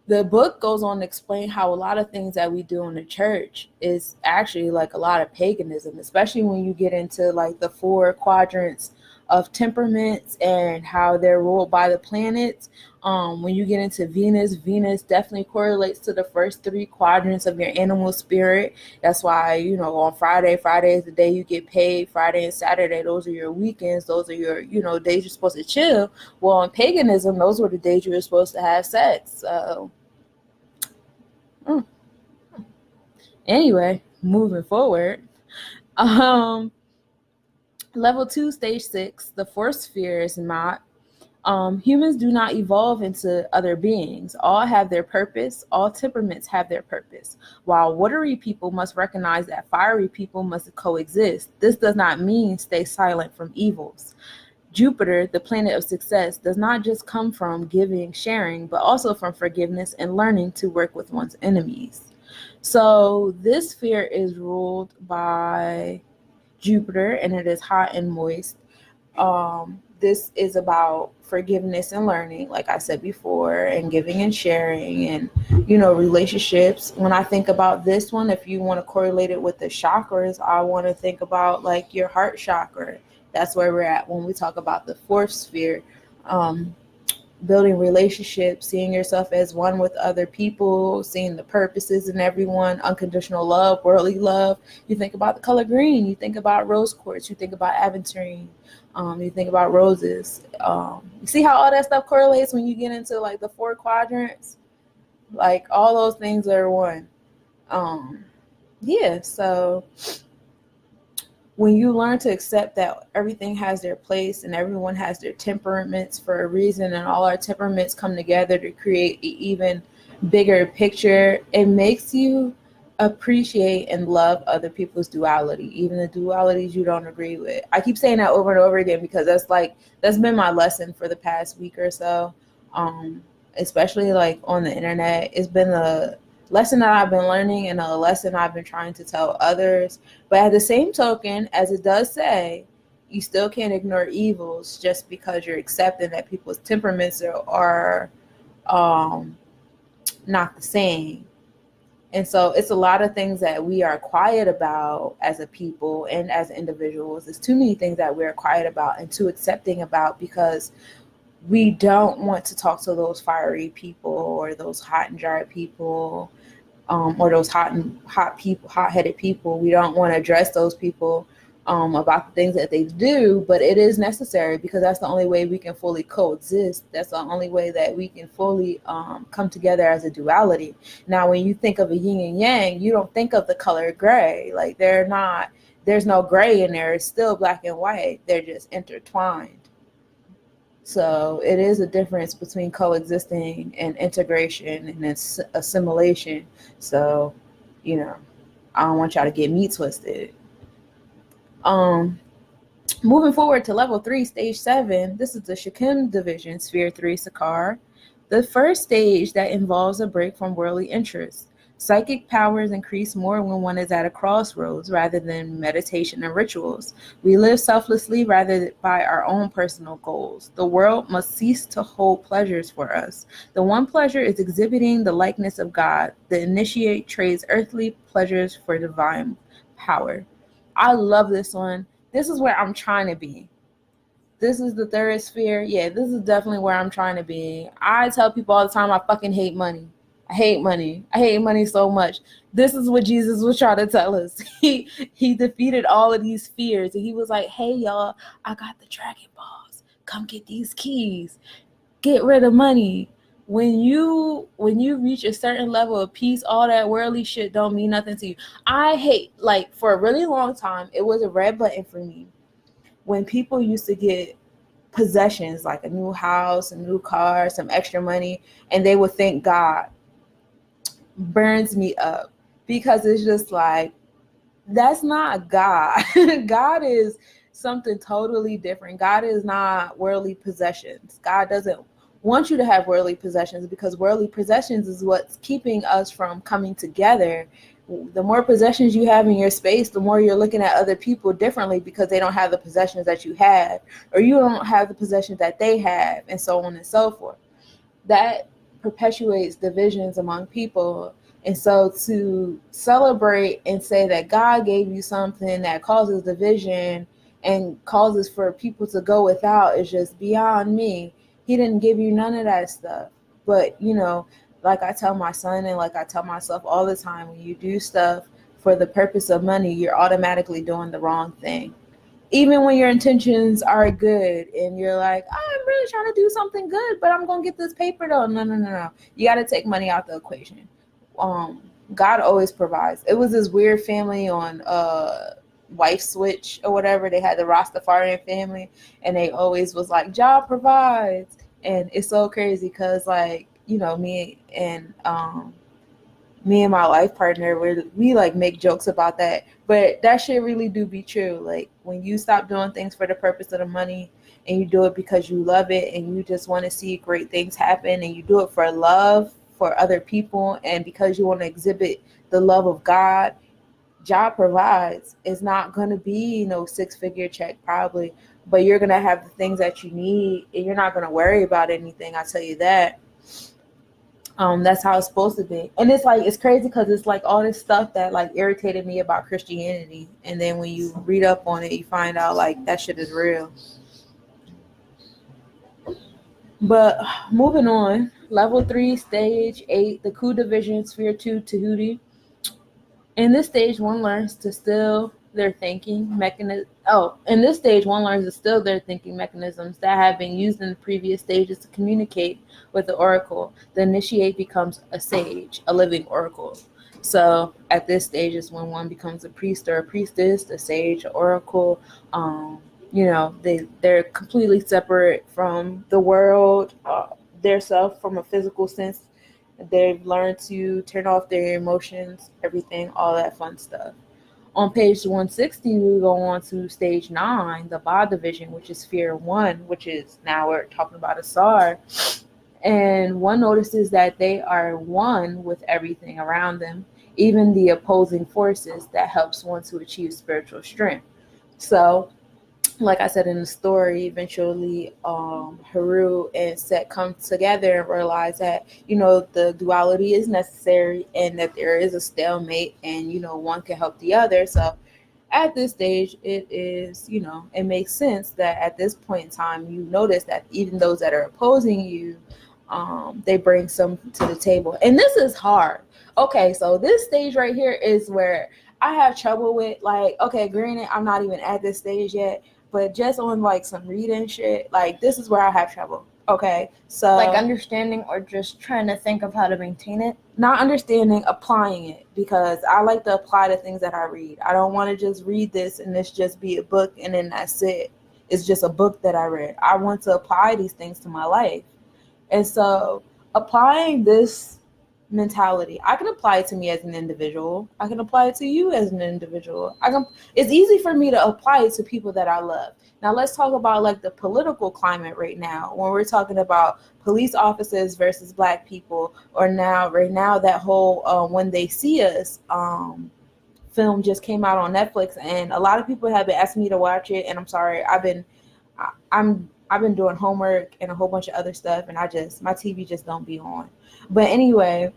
The book goes on to explain how a lot of things that we do in the church is actually like a lot of paganism, especially when you get into like the 4 quadrants of temperaments and how they're ruled by the planets. When you get into Venus definitely correlates to the first 3 quadrants of your animal spirit. That's why, on Friday is the day you get paid. Friday and Saturday, those are your weekends. Those are your, days you're supposed to chill. Well, in paganism, those were the days you were supposed to have sex. So, anyway, moving forward. Level 2, stage 6, the 4th sphere is not. Humans do not evolve into other beings. All have their purpose. All temperaments have their purpose. While watery people must recognize that fiery people must coexist, this does not mean stay silent from evils. Jupiter, the planet of success, does not just come from giving, sharing, but also from forgiveness and learning to work with one's enemies. So this sphere is ruled by Jupiter, and it is hot and moist. This is about forgiveness and learning, like I said before, and giving and sharing and, relationships. When I think about this one, if you want to correlate it with the chakras, I want to think about like your heart chakra. That's where we're at when we talk about the 4th sphere. Building relationships, seeing yourself as one with other people, seeing the purposes in everyone, unconditional love, worldly love. You think about the color green, you think about rose quartz, you think about aventurine, you think about roses. You see how all that stuff correlates when you get into like the 4 quadrants? Like all those things are one. So when you learn to accept that everything has their place and everyone has their temperaments for a reason, and all our temperaments come together to create an even bigger picture, it makes you appreciate and love other people's duality, even the dualities you don't agree with. I keep saying that over and over again because that's been my lesson for the past week or so, especially like on the internet. It's been a lesson that I've been learning and a lesson I've been trying to tell others. But at the same token, as it does say, you still can't ignore evils just because you're accepting that people's temperaments are not the same. And so it's a lot of things that we are quiet about as a people and as individuals. There's too many things that we're quiet about and too accepting about because we don't want to talk to those fiery people or those hot and dry people, or those hot-headed people. We don't want to address those people about the things that they do, but it is necessary because that's the only way we can fully coexist. That's the only way that we can fully come together as a duality. Now, when you think of a yin and yang, you don't think of the color gray. Like there's no gray in there. It's still black and white. They're just intertwined. So it is a difference between coexisting and integration and assimilation. So, I don't want y'all to get me twisted. Moving forward to level 3, stage 7, this is the Shakim division, sphere 3, Sakar. The first stage that involves a break from worldly interests. Psychic powers increase more when one is at a crossroads rather than meditation and rituals. We live selflessly rather by our own personal goals. The world must cease to hold pleasures for us. The one pleasure is exhibiting the likeness of God. The initiate trades earthly pleasures for divine power. I love this one. This is where I'm trying to be. This is the third sphere. Yeah, this is definitely where I'm trying to be. I tell people all the time I fucking hate money. I hate money. I hate money so much. This is what Jesus was trying to tell us. He defeated all of these fears and he was like, "Hey y'all, I got the Dragon Balls. Come get these keys. Get rid of money." When you reach a certain level of peace, all that worldly shit don't mean nothing to you. I hate, like, for a really long time, it was a red button for me when people used to get possessions like a new house, a new car, some extra money, and they would thank God. Burns me up because it's just like, that's not God. God is something totally different. God is not worldly possessions. God doesn't want you to have worldly possessions because worldly possessions is what's keeping us from coming together. The more possessions you have in your space, the more you're looking at other people differently because they don't have the possessions that you have, or you don't have the possessions that they have, and so on and so forth. That perpetuates divisions among people. And so to celebrate and say that God gave you something that causes division and causes for people to go without is just beyond me. He didn't give you none of that stuff. But, like I tell my son and like I tell myself all the time, when you do stuff for the purpose of money, you're automatically doing the wrong thing. Even when your intentions are good and you're like, oh, I'm really trying to do something good, but I'm going to get this paper though. No. You got to take money out the equation. God always provides. It was this weird family on Wife Switch or whatever. They had the Rastafarian family and they always was like, God provides. And it's so crazy because, like, me and my life partner, we like make jokes about that, but that shit really do be true. Like, when you stop doing things for the purpose of the money and you do it because you love it and you just want to see great things happen and you do it for love for other people and because you want to exhibit the love of God, provides. It's not going to be no 6-figure check probably, but you're going to have the things that you need and you're not going to worry about anything, I tell you that. That's how it's supposed to be. And it's like, it's crazy because it's like all this stuff that like irritated me about Christianity, and then when you read up on it you find out like that shit is real. But moving on, level 3, stage 8, the Ku division, sphere 2, Tahuti. In this stage, one learns to still their thinking mechanism. In this stage, one learns to still their thinking mechanisms that have been used in the previous stages to communicate with the oracle. The initiate becomes a sage, a living oracle. So at this stage is when one becomes a priest or a priestess, a sage, oracle. They're completely separate from the world, their self from a physical sense. They've learned to turn off their emotions, everything, all that fun stuff. On page 160, we go on to stage 9, the Ba division, which is sphere 1, which is now we're talking about Asar. And one notices that they are one with everything around them, even the opposing forces that helps one to achieve spiritual strength. So, like I said in the story, eventually Haru and Set come together and realize that, the duality is necessary and that there is a stalemate and, one can help the other. So at this stage, it is, it makes sense that at this point in time, you notice that even those that are opposing you, they bring some to the table. And this is hard. Okay, so this stage right here is where I have trouble with, like, okay, granted, I'm not even at this stage yet, but just on like some reading shit, like this is where I have trouble. Okay, so like understanding or just trying to think of how to maintain it? Not understanding, applying it, because I like to apply the things that I read. I don't want to just read this and this just be a book and then that's it. It's just a book that I read. I want to apply these things to my life. And so applying this mentality, I can apply it to me as an individual. I can apply it to you as an individual. It's easy for me to apply it to people that I love. Now let's talk about like the political climate right now, when we're talking about police officers versus Black people, or right now that whole When They See Us film just came out on Netflix, and a lot of people have been asking me to watch it, and I'm sorry, I've been doing homework and a whole bunch of other stuff, and my TV just don't be on. But anyway,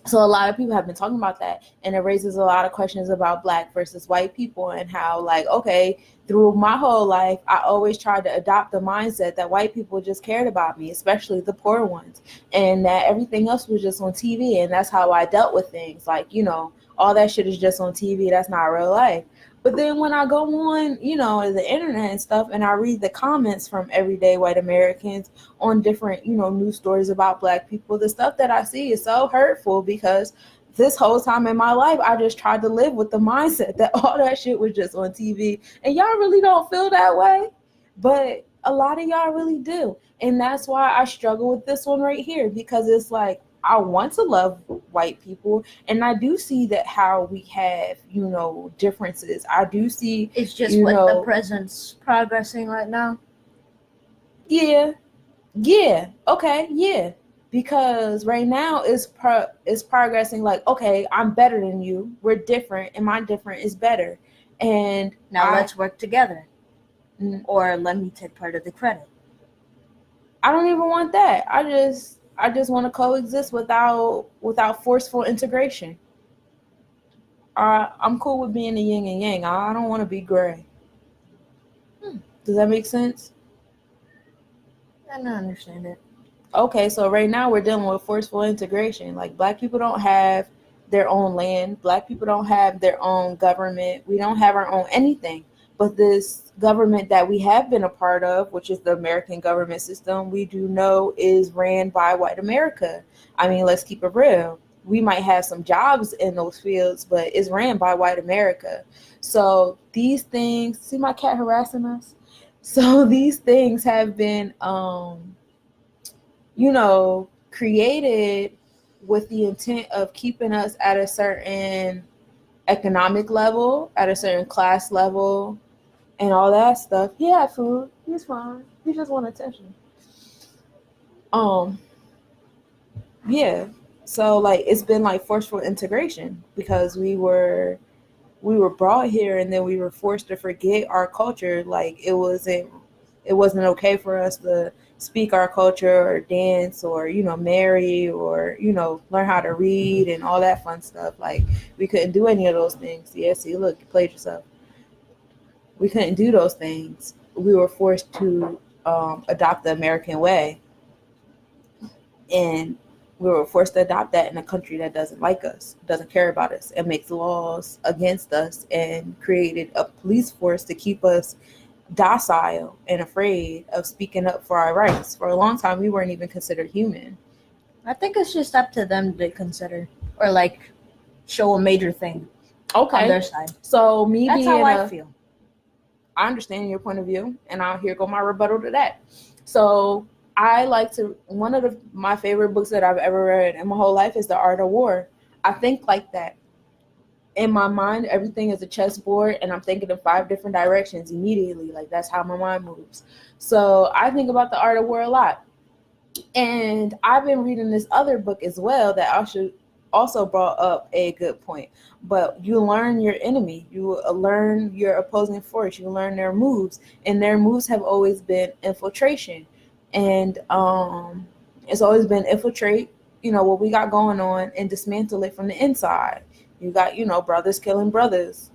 So a lot of people have been talking about that, and it raises a lot of questions about black versus white people and how, like, okay, through my whole life I always tried to adopt the mindset that white people just cared about me, especially the poor ones, and that everything else was just on TV, and that's how I dealt with things. Like, all that shit is just on TV, that's not real life. But then when I go on, the internet and stuff, and I read the comments from everyday white Americans on different, news stories about black people, the stuff that I see is so hurtful, because this whole time in my life, I just tried to live with the mindset that all that shit was just on TV. And y'all really don't feel that way, but a lot of y'all really do. And that's why I struggle with this one right here, because it's like, I want to love white people, and I do see that how we have, differences. I do see It's just what the present's progressing right now. Yeah, okay, yeah. Because right now it's progressing like, okay, I'm better than you. We're different, and my different is better. And now let's work together. Or let me take part of the credit. I don't even want that. I just want to coexist without forceful integration. I'm cool with being a yin and yang. I don't want to be gray. Does that make sense? I don't understand it. Okay, so right now we're dealing with forceful integration. Like, black people don't have their own land. Black people don't have their own government. We don't have our own anything. But this government that we have been a part of, which is the American government system, we do know is ran by white America. I mean, let's keep it real. We might have some jobs in those fields, but it's ran by white America. So these things, see my cat harassing us? So these things have been, created with the intent of keeping us at a certain economic level, at a certain class level, and all that stuff. He had food. He's fine. He just want attention. Yeah. So like, it's been like forceful integration, because we were brought here, and then we were forced to forget our culture. Like, it wasn't okay for us to speak our culture or dance or marry or learn how to read and all that fun stuff. Like, we couldn't do any of those things. Yeah, see, look, you played yourself. We couldn't do those things. We were forced to adopt the American way, and we were forced to adopt that in a country that doesn't like us, doesn't care about us, and makes laws against us, and created a police force to keep us docile and afraid of speaking up for our rights. For a long time, we weren't even considered human. I think it's just up to them to consider, or like show a major thing on their side. So that's how I feel. I understand your point of view, and here go my rebuttal to that. So I like to, one of my favorite books that I've ever read in my whole life is The Art of War. I think like that. In my mind, everything is a chessboard, and I'm thinking in 5 different directions immediately. Like, that's how my mind moves. So I think about The Art of War a lot. And I've been reading this other book as well that also brought up a good point. But you learn your enemy. You learn your opposing force. You learn their moves. And their moves have always been infiltration. And it's always been infiltrate, what we got going on, and dismantle it from the inside. You got, brothers killing brothers,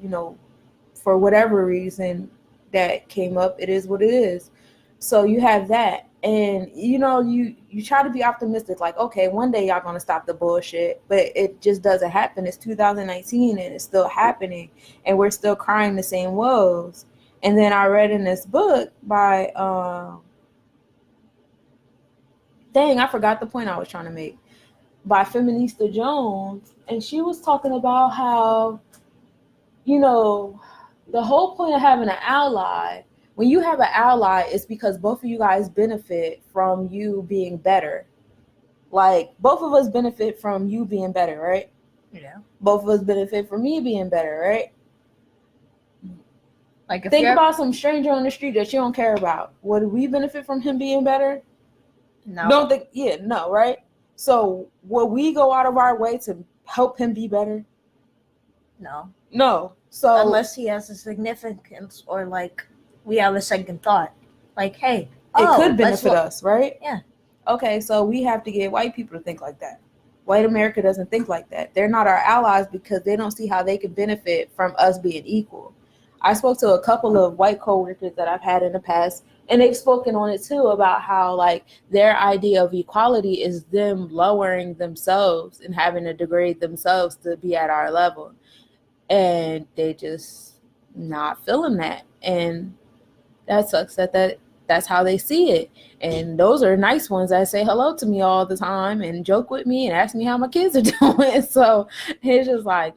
for whatever reason that came up. It is what it is. So you have that. And, you try to be optimistic, like, okay, one day y'all going to stop the bullshit, but it just doesn't happen. It's 2019 and it's still happening, and we're still crying the same woes. And then I read in this book by, I forgot the point I was trying to make, by Feminista Jones. And she was talking about how, the whole point of having an ally, when you have an ally, it's because both of you guys benefit from you being better. Like, both of us benefit from you being better, right? Yeah. Both of us benefit from me being better, right? Like, think about some stranger on the street that you don't care about. Would we benefit from him being better? No. Don't think. Yeah, no, right? So will we go out of our way to help him be better? No. So unless he has a significance, or like we have a second thought, like, hey, it could benefit us, right? Yeah. Okay, so we have to get white people to think like that. White America doesn't think like that. They're not our allies because they don't see how they can benefit from us being equal. I spoke to a couple of white coworkers that I've had in the past, and they've spoken on it too about how like their idea of equality is them lowering themselves and having to degrade themselves to be at our level, and they just not feeling that, and that sucks that's how they see it. And those are nice ones that say hello to me all the time and joke with me and ask me how my kids are doing. So it's just like,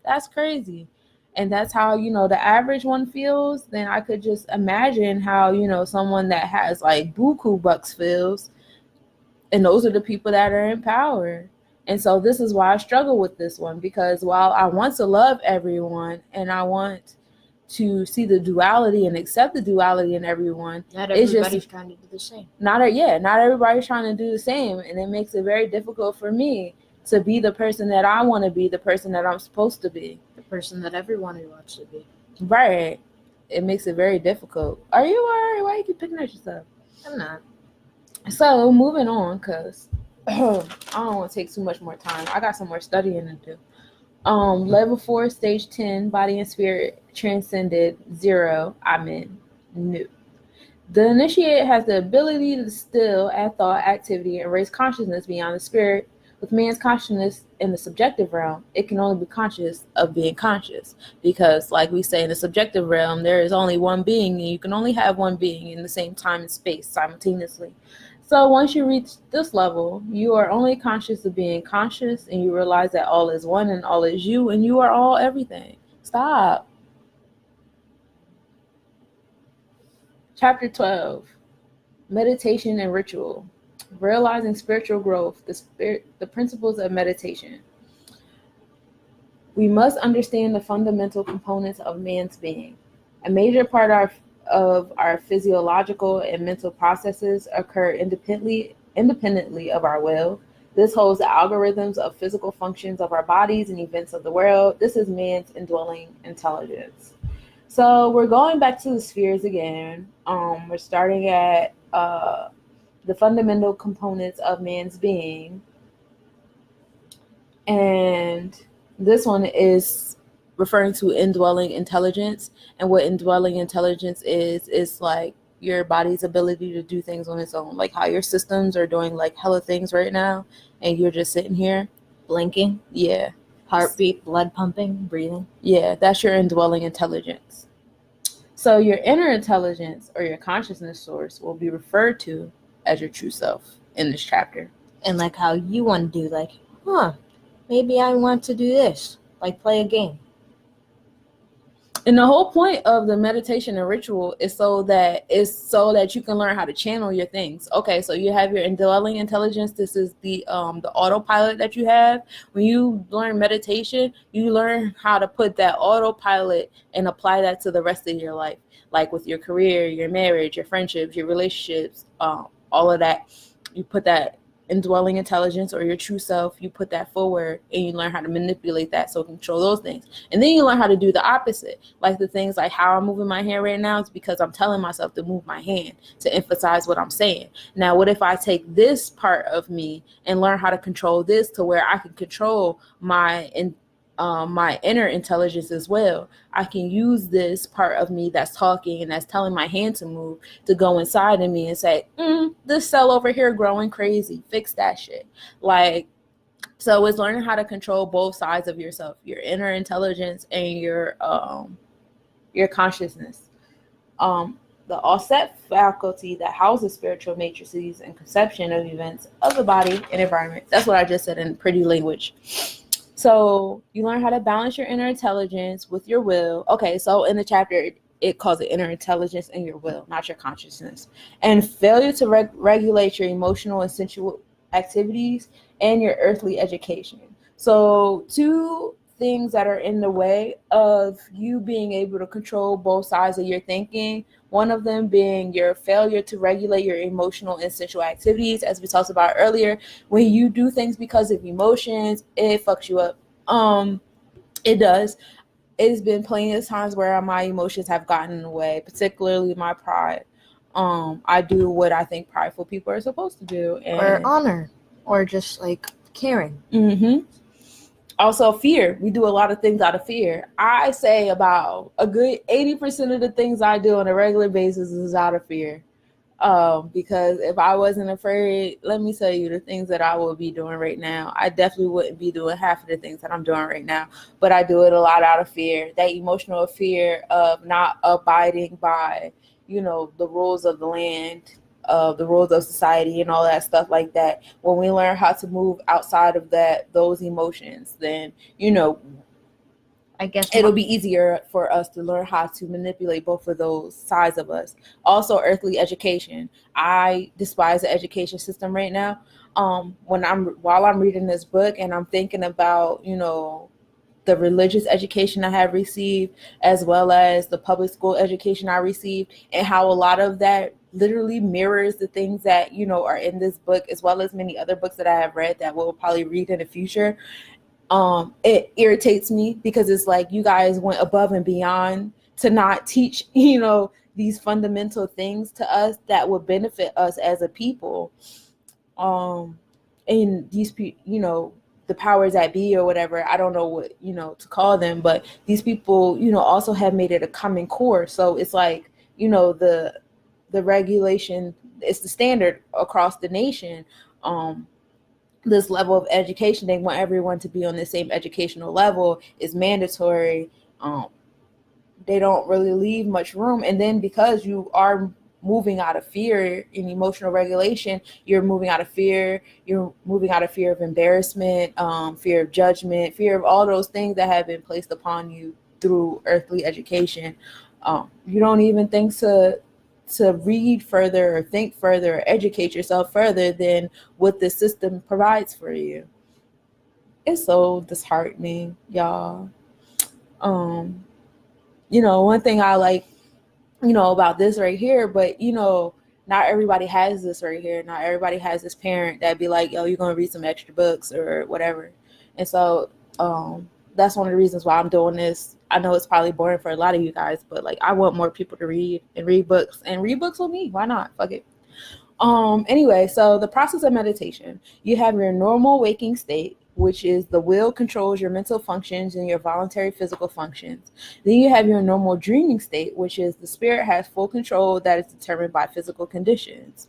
that's crazy. And that's how, the average one feels. Then I could just imagine how, someone that has like buku bucks feels. And those are the people that are in power. And so this is why I struggle with this one, because while I want to love everyone and I want to see the duality and accept the duality in everyone, not everybody's trying to do the same. Not everybody's trying to do the same, and it makes it very difficult for me to be the person that I want to be, the person that I'm supposed to be, the person that everyone wants to be. Right. It makes it very difficult. Are you worried? Why you keep picking at yourself? I'm not. So moving on, because I don't want to take too much more time. I got some more studying to do. Level 4, stage 10, body and spirit transcended 0. I'm in new. The initiate has the ability to distill add thought, activity, and raise consciousness beyond the spirit. With man's consciousness in the subjective realm, it can only be conscious of being conscious. Because, like we say, in the subjective realm, there is only one being, and you can only have one being in the same time and space simultaneously. So once you reach this level, you are only conscious of being conscious, and you realize that all is one and all is you, and you are all everything. Stop. Chapter 12, meditation and ritual. Realizing spiritual growth, the principles of meditation. We must understand the fundamental components of man's being. A major part of our physiological and mental processes occur independently of our will. This holds the algorithms of physical functions of our bodies and events of the world. This is man's indwelling intelligence. So we're going back to the spheres again. We're starting at the fundamental components of man's being. And this one is referring to indwelling intelligence. And what indwelling intelligence is like your body's ability to do things on its own. Like how your systems are doing like hella things right now, and you're just sitting here. Blinking. Yeah. Heartbeat, blood pumping, breathing. Yeah, that's your indwelling intelligence. So your inner intelligence or your consciousness source will be referred to as your true self in this chapter. And like how you want to do, like, maybe I want to do this, like play a game. And the whole point of the meditation and ritual is so that you can learn how to channel your things. Okay, so you have your indwelling intelligence. This is the autopilot that you have. When you learn meditation, you learn how to put that autopilot and apply that to the rest of your life, like with your career, your marriage, your friendships, your relationships, all of that. You put that indwelling intelligence or your true self, you put that forward, and you learn how to manipulate that so control those things. And then you learn how to do the opposite, like the things like how I'm moving my hand right now is because I'm telling myself to move my hand to emphasize what I'm saying. Now what if I take this part of me and learn how to control this to where I can control my inner intelligence as well. I can use this part of me that's talking and that's telling my hand to move to go inside of me and say, this cell over here growing crazy, fix that shit. Like, so it's learning how to control both sides of yourself, your inner intelligence and your consciousness. The offset faculty that houses spiritual matrices and conception of events of the body and environment. That's what I just said in pretty language. So you learn how to balance your inner intelligence with your will. Okay, so in the chapter, it calls it inner intelligence and your will, not your consciousness. And failure to regulate your emotional and sensual activities and your earthly education. So 2 things that are in the way of you being able to control both sides of your thinking. One of them being your failure to regulate your emotional and sensual activities. As we talked about earlier, when you do things because of emotions, it fucks you up. It does. It's been plenty of times where my emotions have gotten in the way, particularly my pride. I do what I think prideful people are supposed to do. Or honor. Or just like caring. Mm-hmm. Also, fear. We do a lot of things out of fear. I say about a good 80% of the things I do on a regular basis is out of fear. Because if I wasn't afraid, let me tell you the things that I would be doing right now. I definitely wouldn't be doing half of the things that I'm doing right now, but I do it a lot out of fear. That emotional fear of not abiding by, the rules of the land, the rules of society, and all that stuff like that. When we learn how to move outside of those emotions, then I guess it'll be easier for us to learn how to manipulate both of those sides of us. Also, earthly education. I despise the education system right now. While I'm reading this book and I'm thinking about, the religious education I have received, as well as the public school education I received, and how a lot of that literally mirrors the things that, are in this book, as well as many other books that I have read that we'll probably read in the future. It irritates me because it's like you guys went above and beyond to not teach, these fundamental things to us that would benefit us as a people. And these people, the powers that be or whatever, I don't know what, to call them, but these people, also have made it a common core. So it's like, the regulation, it's the standard across the nation. This level of education, they want everyone to be on the same educational level, is mandatory. They don't really leave much room. And then because you are moving out of fear in emotional regulation, you're moving out of fear of embarrassment, fear of judgment, fear of all those things that have been placed upon you through earthly education. You don't even think to read further or think further or educate yourself further than what the system provides for you. It's so disheartening, y'all. One thing I like, about this right here, but not everybody has this right here. Not everybody has this parent that'd be like, yo, you're gonna read some extra books or whatever. And so that's one of the reasons why I'm doing this. I know it's probably boring for a lot of you guys, but like I want more people to read books with me. Why not? Fuck it. Anyway, so the process of meditation, you have your normal waking state, which is the will controls your mental functions and your voluntary physical functions. Then you have your normal dreaming state, which is the spirit has full control that is determined by physical conditions.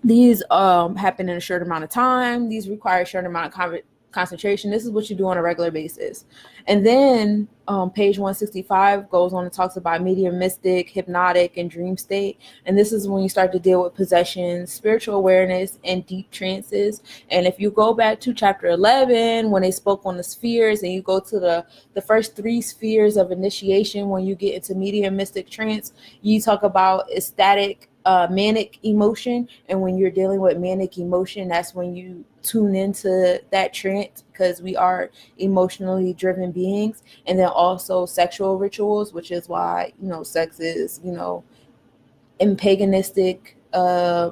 These happen in a short amount of time. These require a short amount of concentration. This is what you do on a regular basis. And then page 165 goes on and talks about mediumistic, hypnotic, and dream state. And this is when you start to deal with possession, spiritual awareness, and deep trances. And if you go back to chapter 11, when they spoke on the spheres, and you go to the first 3 spheres of initiation, when you get into mediumistic trance, you talk about ecstatic, manic emotion. And when you're dealing with manic emotion, that's when you tune into that trance, because we are emotionally driven beings. And then also sexual rituals, which is why sex is in paganistic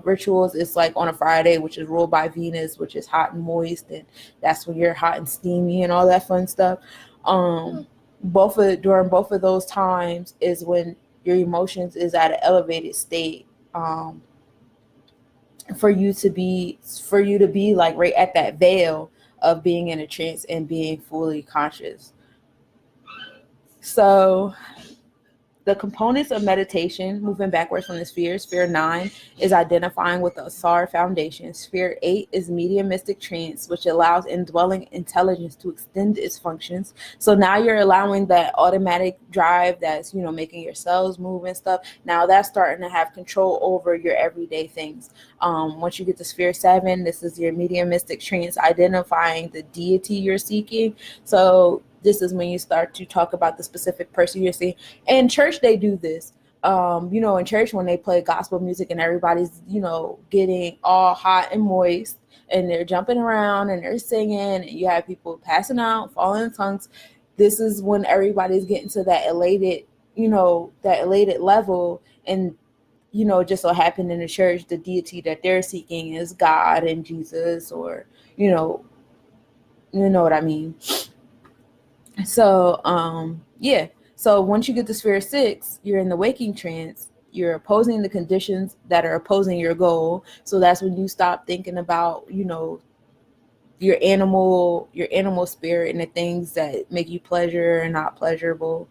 rituals, it's like on a Friday, which is ruled by Venus, which is hot and moist, and that's when you're hot and steamy and all that fun stuff. During both of those times is when your emotions is at an elevated state. For you to be like right at that veil of being in a trance and being fully conscious. So the components of meditation, moving backwards from the spheres. Sphere 9 is identifying with the Asar foundation. Sphere 8 is mediumistic trance, which allows indwelling intelligence to extend its functions. So now you're allowing that automatic drive that's, making your cells move and stuff. Now that's starting to have control over your everyday things. Once you get to sphere 7, this is your mediumistic trance, identifying the deity you're seeking. So this is when you start to talk about the specific person you're seeing. In church, they do this. In church, when they play gospel music and everybody's, getting all hot and moist and they're jumping around and they're singing and you have people passing out, falling in tongues. This is when everybody's getting to that elated level. And, just so happened in the church, the deity that they're seeking is God and Jesus, or, you know what I mean? So, So once you get to sphere 6, you're in the waking trance. you're opposing the conditions that are opposing your goal. So that's when you stop thinking about, your animal spirit and the things that make you pleasure and not pleasurable.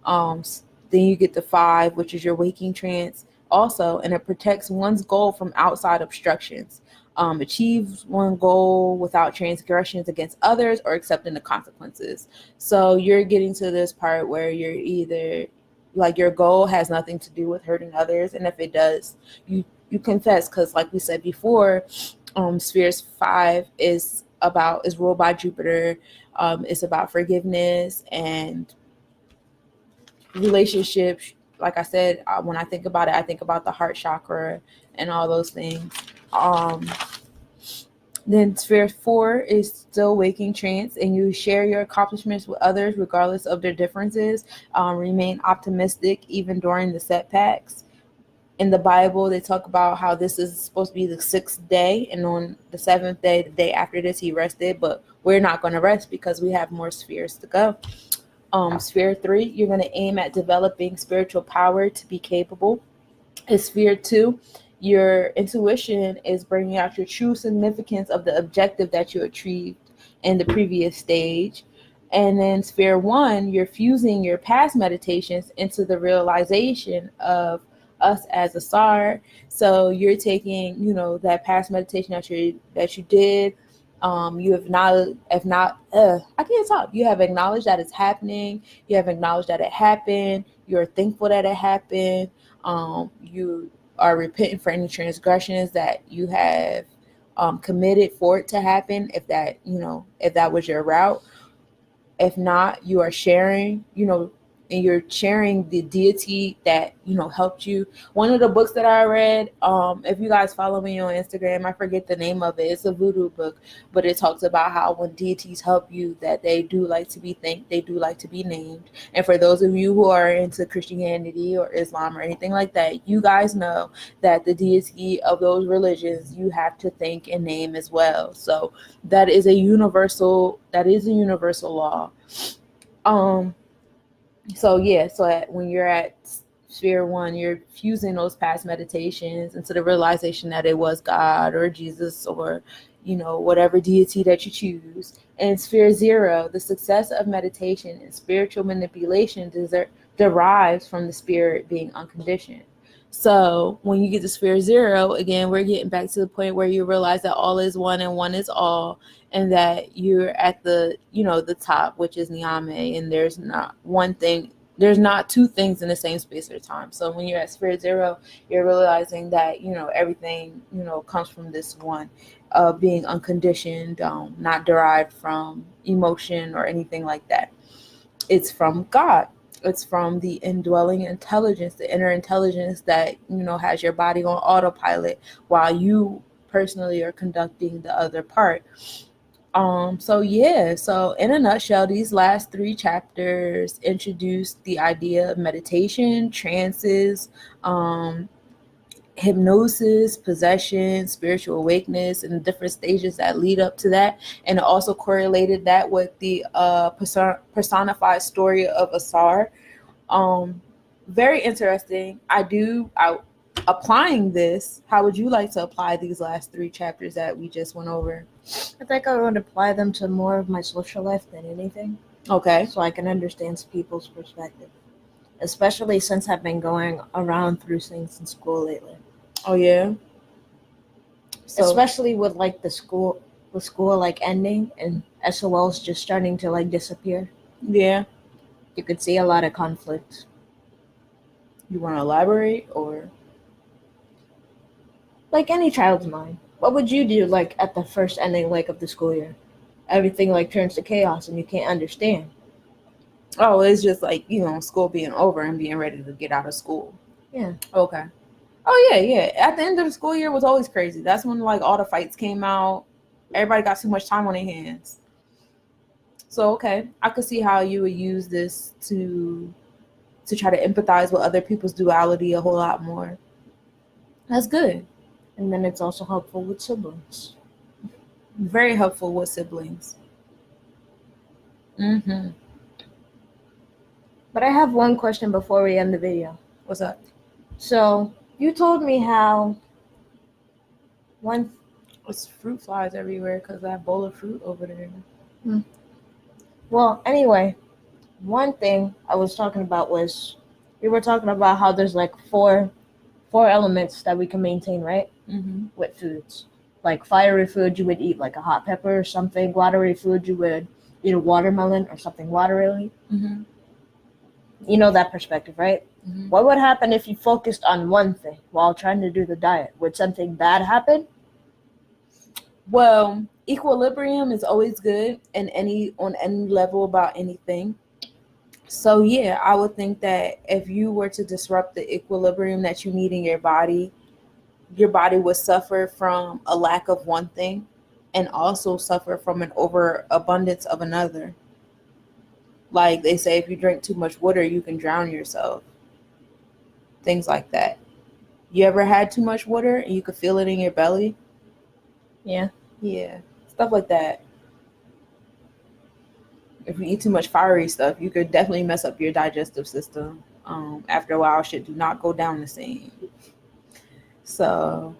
Um, then you get the 5, which is your waking trance also, and it protects one's goal from outside obstructions. Achieves one goal without transgressions against others or accepting the consequences. So you're getting to this part where you're either like your goal has nothing to do with hurting others, and if it does, you confess, because like we said before, spheres 5 is ruled by Jupiter. It's about forgiveness and relationships. Like I said, when I think about it, I think about the heart chakra and all those things. Then sphere 4 is still waking trance, and you share your accomplishments with others regardless of their differences. Remain optimistic even during the setbacks. In the Bible, they talk about how this is supposed to be the 6th day, and on the 7th day, the day after this, he rested. But we're not going to rest because we have more spheres to go. Sphere 3, you're going to aim at developing spiritual power to be capable. In sphere 2, your intuition is bringing out your true significance of the objective that you achieved in the previous stage. And then sphere 1, you're fusing your past meditations into the realization of us as a SAR. So you're taking, that past meditation that you did. You have not, if not, I can't talk. You have acknowledged that it's happening. You have acknowledged that it happened. You're thankful that it happened. You are repenting for any transgressions that you have committed for it to happen. If that was your route. If not, you are sharing, and you're sharing the deity that, helped you. One of the books that I read, if you guys follow me on Instagram, I forget the name of it. It's a voodoo book, but it talks about how when deities help you, that they do like to be thanked, they do like to be named. And for those of you who are into Christianity or Islam or anything like that, you guys know that the deity of those religions, you have to thank and name as well. So that is a universal law. When you're at sphere 1, you're fusing those past meditations into the realization that it was God or Jesus or, whatever deity that you choose. And sphere 0, the success of meditation and spiritual manipulation derives from the spirit being unconditioned. So when you get to sphere 0, again, we're getting back to the point where you realize that all is one and one is all, and that you're at the, the top, which is Niame, and there's not two things in the same space or time. So when you're at sphere 0, you're realizing that, everything, comes from this one, being unconditioned, not derived from emotion or anything like that. It's from God. It's from the indwelling intelligence, the inner intelligence that, has your body on autopilot while you personally are conducting the other part. So in a nutshell, these last 3 chapters introduce the idea of meditation, trances, hypnosis, possession, spiritual awakeness, and the different stages that lead up to that. And it also correlated that with the personified story of Asar. Very interesting. Applying this, how would you like to apply these last 3 chapters that we just went over? I think I would apply them to more of my social life than anything. Okay. So I can understand people's perspective, especially since I've been going around through things in school lately. Oh yeah. So, especially with like the school like ending and SOLs just starting to like disappear. Yeah. You could see a lot of conflict. You want to elaborate, or? Like any child's mind. What would you do like at the first ending like of the school year? Everything like turns to chaos and you can't understand. Oh, it's just like, school being over and being ready to get out of school. Yeah. Okay. Oh yeah. At the end of the school year was always crazy. That's when like all the fights came out. Everybody got too much time on their hands. So okay, I could see how you would use this to try to empathize with other people's duality a whole lot more. That's good. And then it's also helpful with siblings. Very helpful with siblings. But I have one question before we end the video. What's up? So you told me how one. It's fruit flies everywhere because that bowl of fruit over there. Well, anyway, one thing I was talking about was we were talking about how there's like four elements that we can maintain, right? Mm-hmm. With foods. Like fiery food, you would eat like a hot pepper or something. Watery food, you would eat a watermelon or something watery. Mm-hmm. You know that perspective, right? Mm-hmm. What would happen if you focused on one thing while trying to do the diet? Would something bad happen? Well, equilibrium is always good on any level about anything. So yeah, I would think that if you were to disrupt the equilibrium that you need in your body would suffer from a lack of one thing and also suffer from an overabundance of another. Like they say, if you drink too much water, you can drown yourself. Things like that. You ever had too much water and you could feel it in your belly? Yeah. Yeah, stuff like that. If you eat too much fiery stuff, you could definitely mess up your digestive system. After a while, shit do not go down the same. So,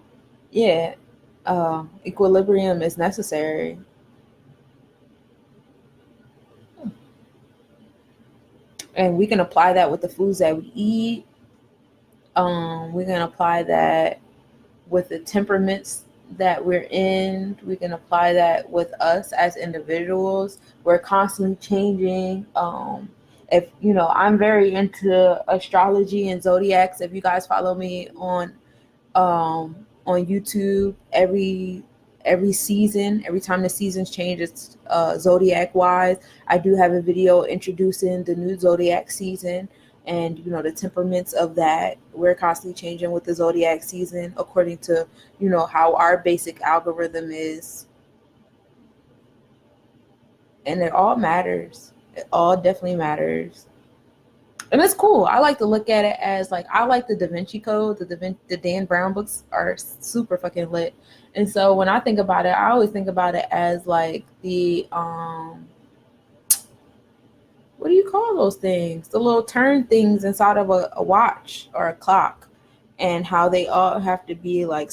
yeah, equilibrium is necessary. And we can apply that with the foods that we eat. We can apply that with the temperaments that we're in. We can apply that with us as individuals. We're constantly changing. If you know, I'm very into astrology and zodiacs. If you guys follow me on YouTube, every season, every time the seasons change, it's zodiac wise. I do have a video introducing the new zodiac season and you know the temperaments of that. We're constantly changing with the zodiac season according to you know how our basic algorithm is, and it all matters. It all definitely matters. And it's cool. I like to look at it as like I like the Da Vinci Code. The Dan Brown books are super fucking lit. And so when I think about it, I always think about it as like the what do you call those things? The little turn things inside of a watch or a clock, and how they all have to be like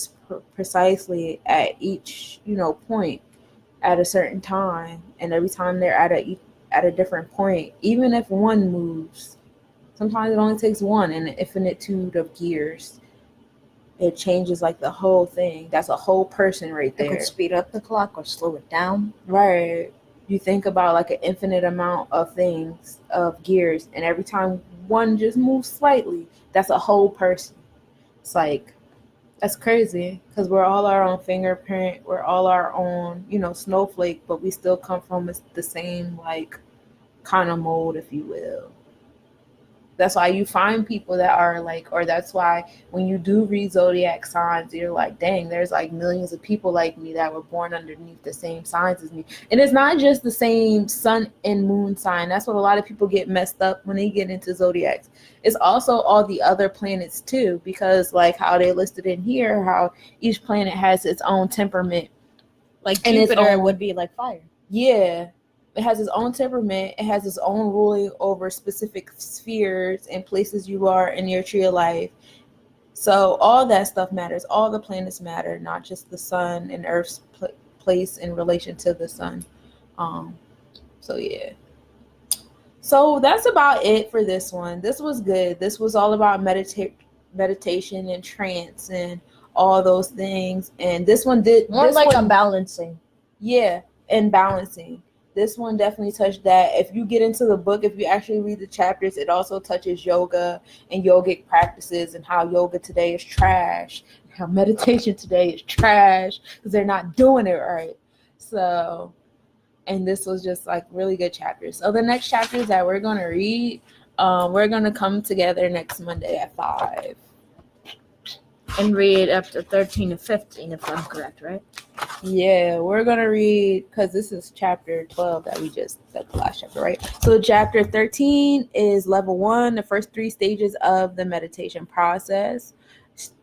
precisely at each you know point at a certain time, and every time they're at a different point, even if one moves. Sometimes it only takes one in an infinitude of gears. It changes like the whole thing. That's a whole person right It there. could speed up the clock or slow it down. Right. You think about like an infinite amount of things, of gears, and every time one just moves slightly, that's a whole person. It's like, that's crazy because we're all our own fingerprint. We're all our own, you know, snowflake, but we still come from the same like kind of mold, if you will. That's why you find people that are like, or that's why when you do read zodiac signs, you're like, dang, there's like millions of people like me that were born underneath the same signs as me. And it's not just the same sun and moon sign. That's what a lot of people get messed up when they get into zodiacs. It's also all the other planets too, because like how they listed in here, how each planet has its own temperament. Like Jupiter would be like fire. Yeah. It has its own temperament. It has its own ruling over specific spheres and places you are in your tree of life. So all that stuff matters. All the planets matter, not just the sun and Earth's place in relation to the sun. So yeah. So that's about it for this one. This was good. This was all about meditation and trance and all those things. And this one did more like a balancing. Yeah, and balancing. This one definitely touched that. If you get into the book, if you actually read the chapters, it also touches yoga and yogic practices and how yoga today is trash, how meditation today is trash because they're not doing it right. So, and this was just like really good chapters. So the next chapters that we're going to read, we're going to come together next Monday at 5. And read up to 13 and 15, if I'm correct, right? Yeah, we're going to read, because this is chapter 12 that we just said, the last chapter, right? So chapter 13 is level 1, the first 3 stages of the meditation process.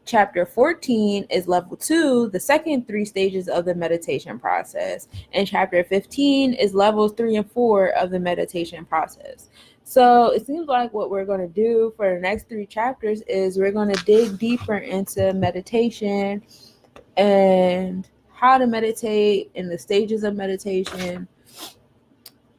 Chapter 14 is level 2, the second 3 stages of the meditation process. And chapter 15 is levels 3 and 4 of the meditation process. So it seems like what we're going to do for the next 3 chapters is we're going to dig deeper into meditation and how to meditate and the stages of meditation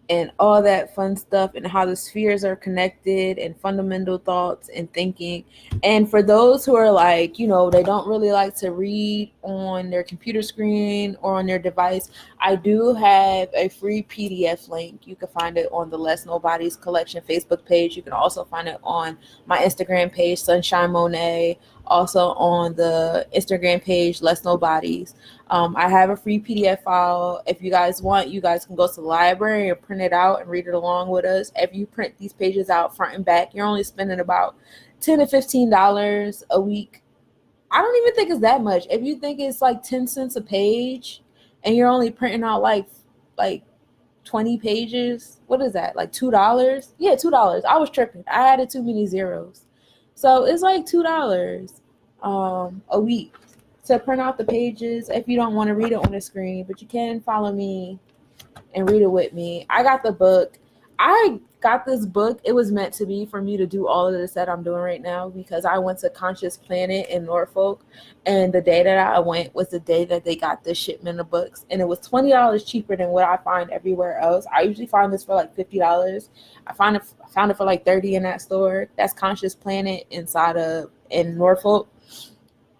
and all that fun stuff, and how the spheres are connected, and fundamental thoughts and thinking. And for those who are like, they don't really like to read on their computer screen or on their device, I do have a free PDF link. You can find it on the Less Nobodies Collection Facebook page. You can also find it on my Instagram page, Sunshine Monet, also on the Instagram page, Less Nobodies. I have a free PDF file. If you guys want, you guys can go to the library and print it out and read it along with us. If you print these pages out front and back, you're only spending about $10 to $15 a week. I don't even think it's that much. If you think it's like 10 cents a page and you're only printing out like 20 pages, what is that? Like $2? Yeah, $2. I was tripping. I added too many zeros. So it's like $2 a week to print out the pages if you don't want to read it on the screen, but you can follow me and read it with me. I got the book. I got this book. It was meant to be for me to do all of this that I'm doing right now, because I went to Conscious Planet in Norfolk, and the day that I went was the day that they got this shipment of books, and it was $20 cheaper than what I find everywhere else. I usually find this for like $50. I found it for like $30 in that store. That's Conscious Planet in Norfolk.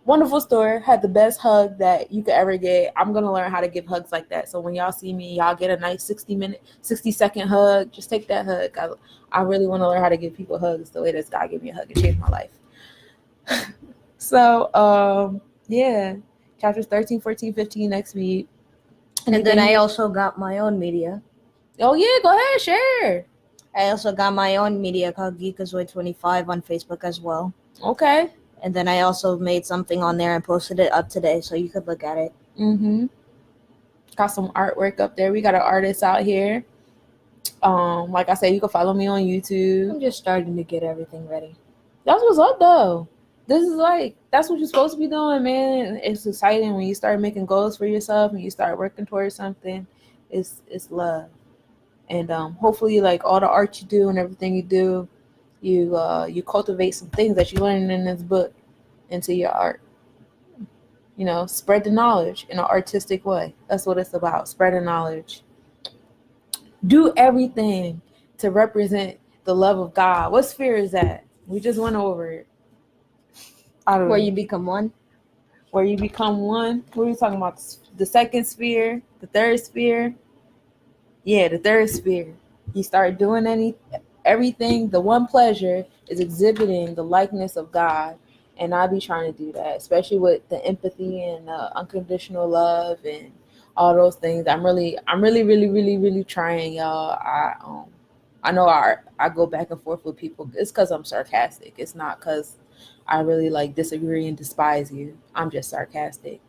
Wonderful store. Had the best hug that you could ever get. I'm gonna learn how to give hugs like that. So when y'all see me, y'all get a nice 60-second hug. Just take that hug. I really want to learn how to give people hugs the way this guy gave me a hug. It changed my life. So yeah, chapters 13, 14, 15 next week. And then I also got my own media. Oh yeah, go ahead, share. I also got my own media called Geekazway25 on Facebook as well. Okay. And then I also made something on there and posted it up today, so you could look at it. Got some artwork up there. We got an artist out here. Like I said, you can follow me on YouTube. I'm just starting to get everything ready. That's what's up, though. This is that's what you're supposed to be doing, man. It's exciting when you start making goals for yourself and you start working towards something. It's love. And hopefully, like, all the art you do and everything you do, you cultivate some things that you learned in this book into your art. Spread the knowledge in an artistic way. That's what it's about, spreading knowledge. Do everything to represent the love of God. What sphere is that? We just went over it. Where you become one? Where you become one? What are we talking about? The second sphere? The third sphere? Yeah, the third sphere. You start doing everything. The one pleasure is exhibiting the likeness of God. And I be trying to do that, especially with the empathy and unconditional love and all those things. I'm really, really, really, really trying, y'all. I know I go back and forth with people. It's because I'm sarcastic. It's not because I really disagree and despise you. I'm just sarcastic.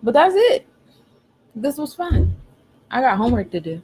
But that's it. This was fun. I got homework to do.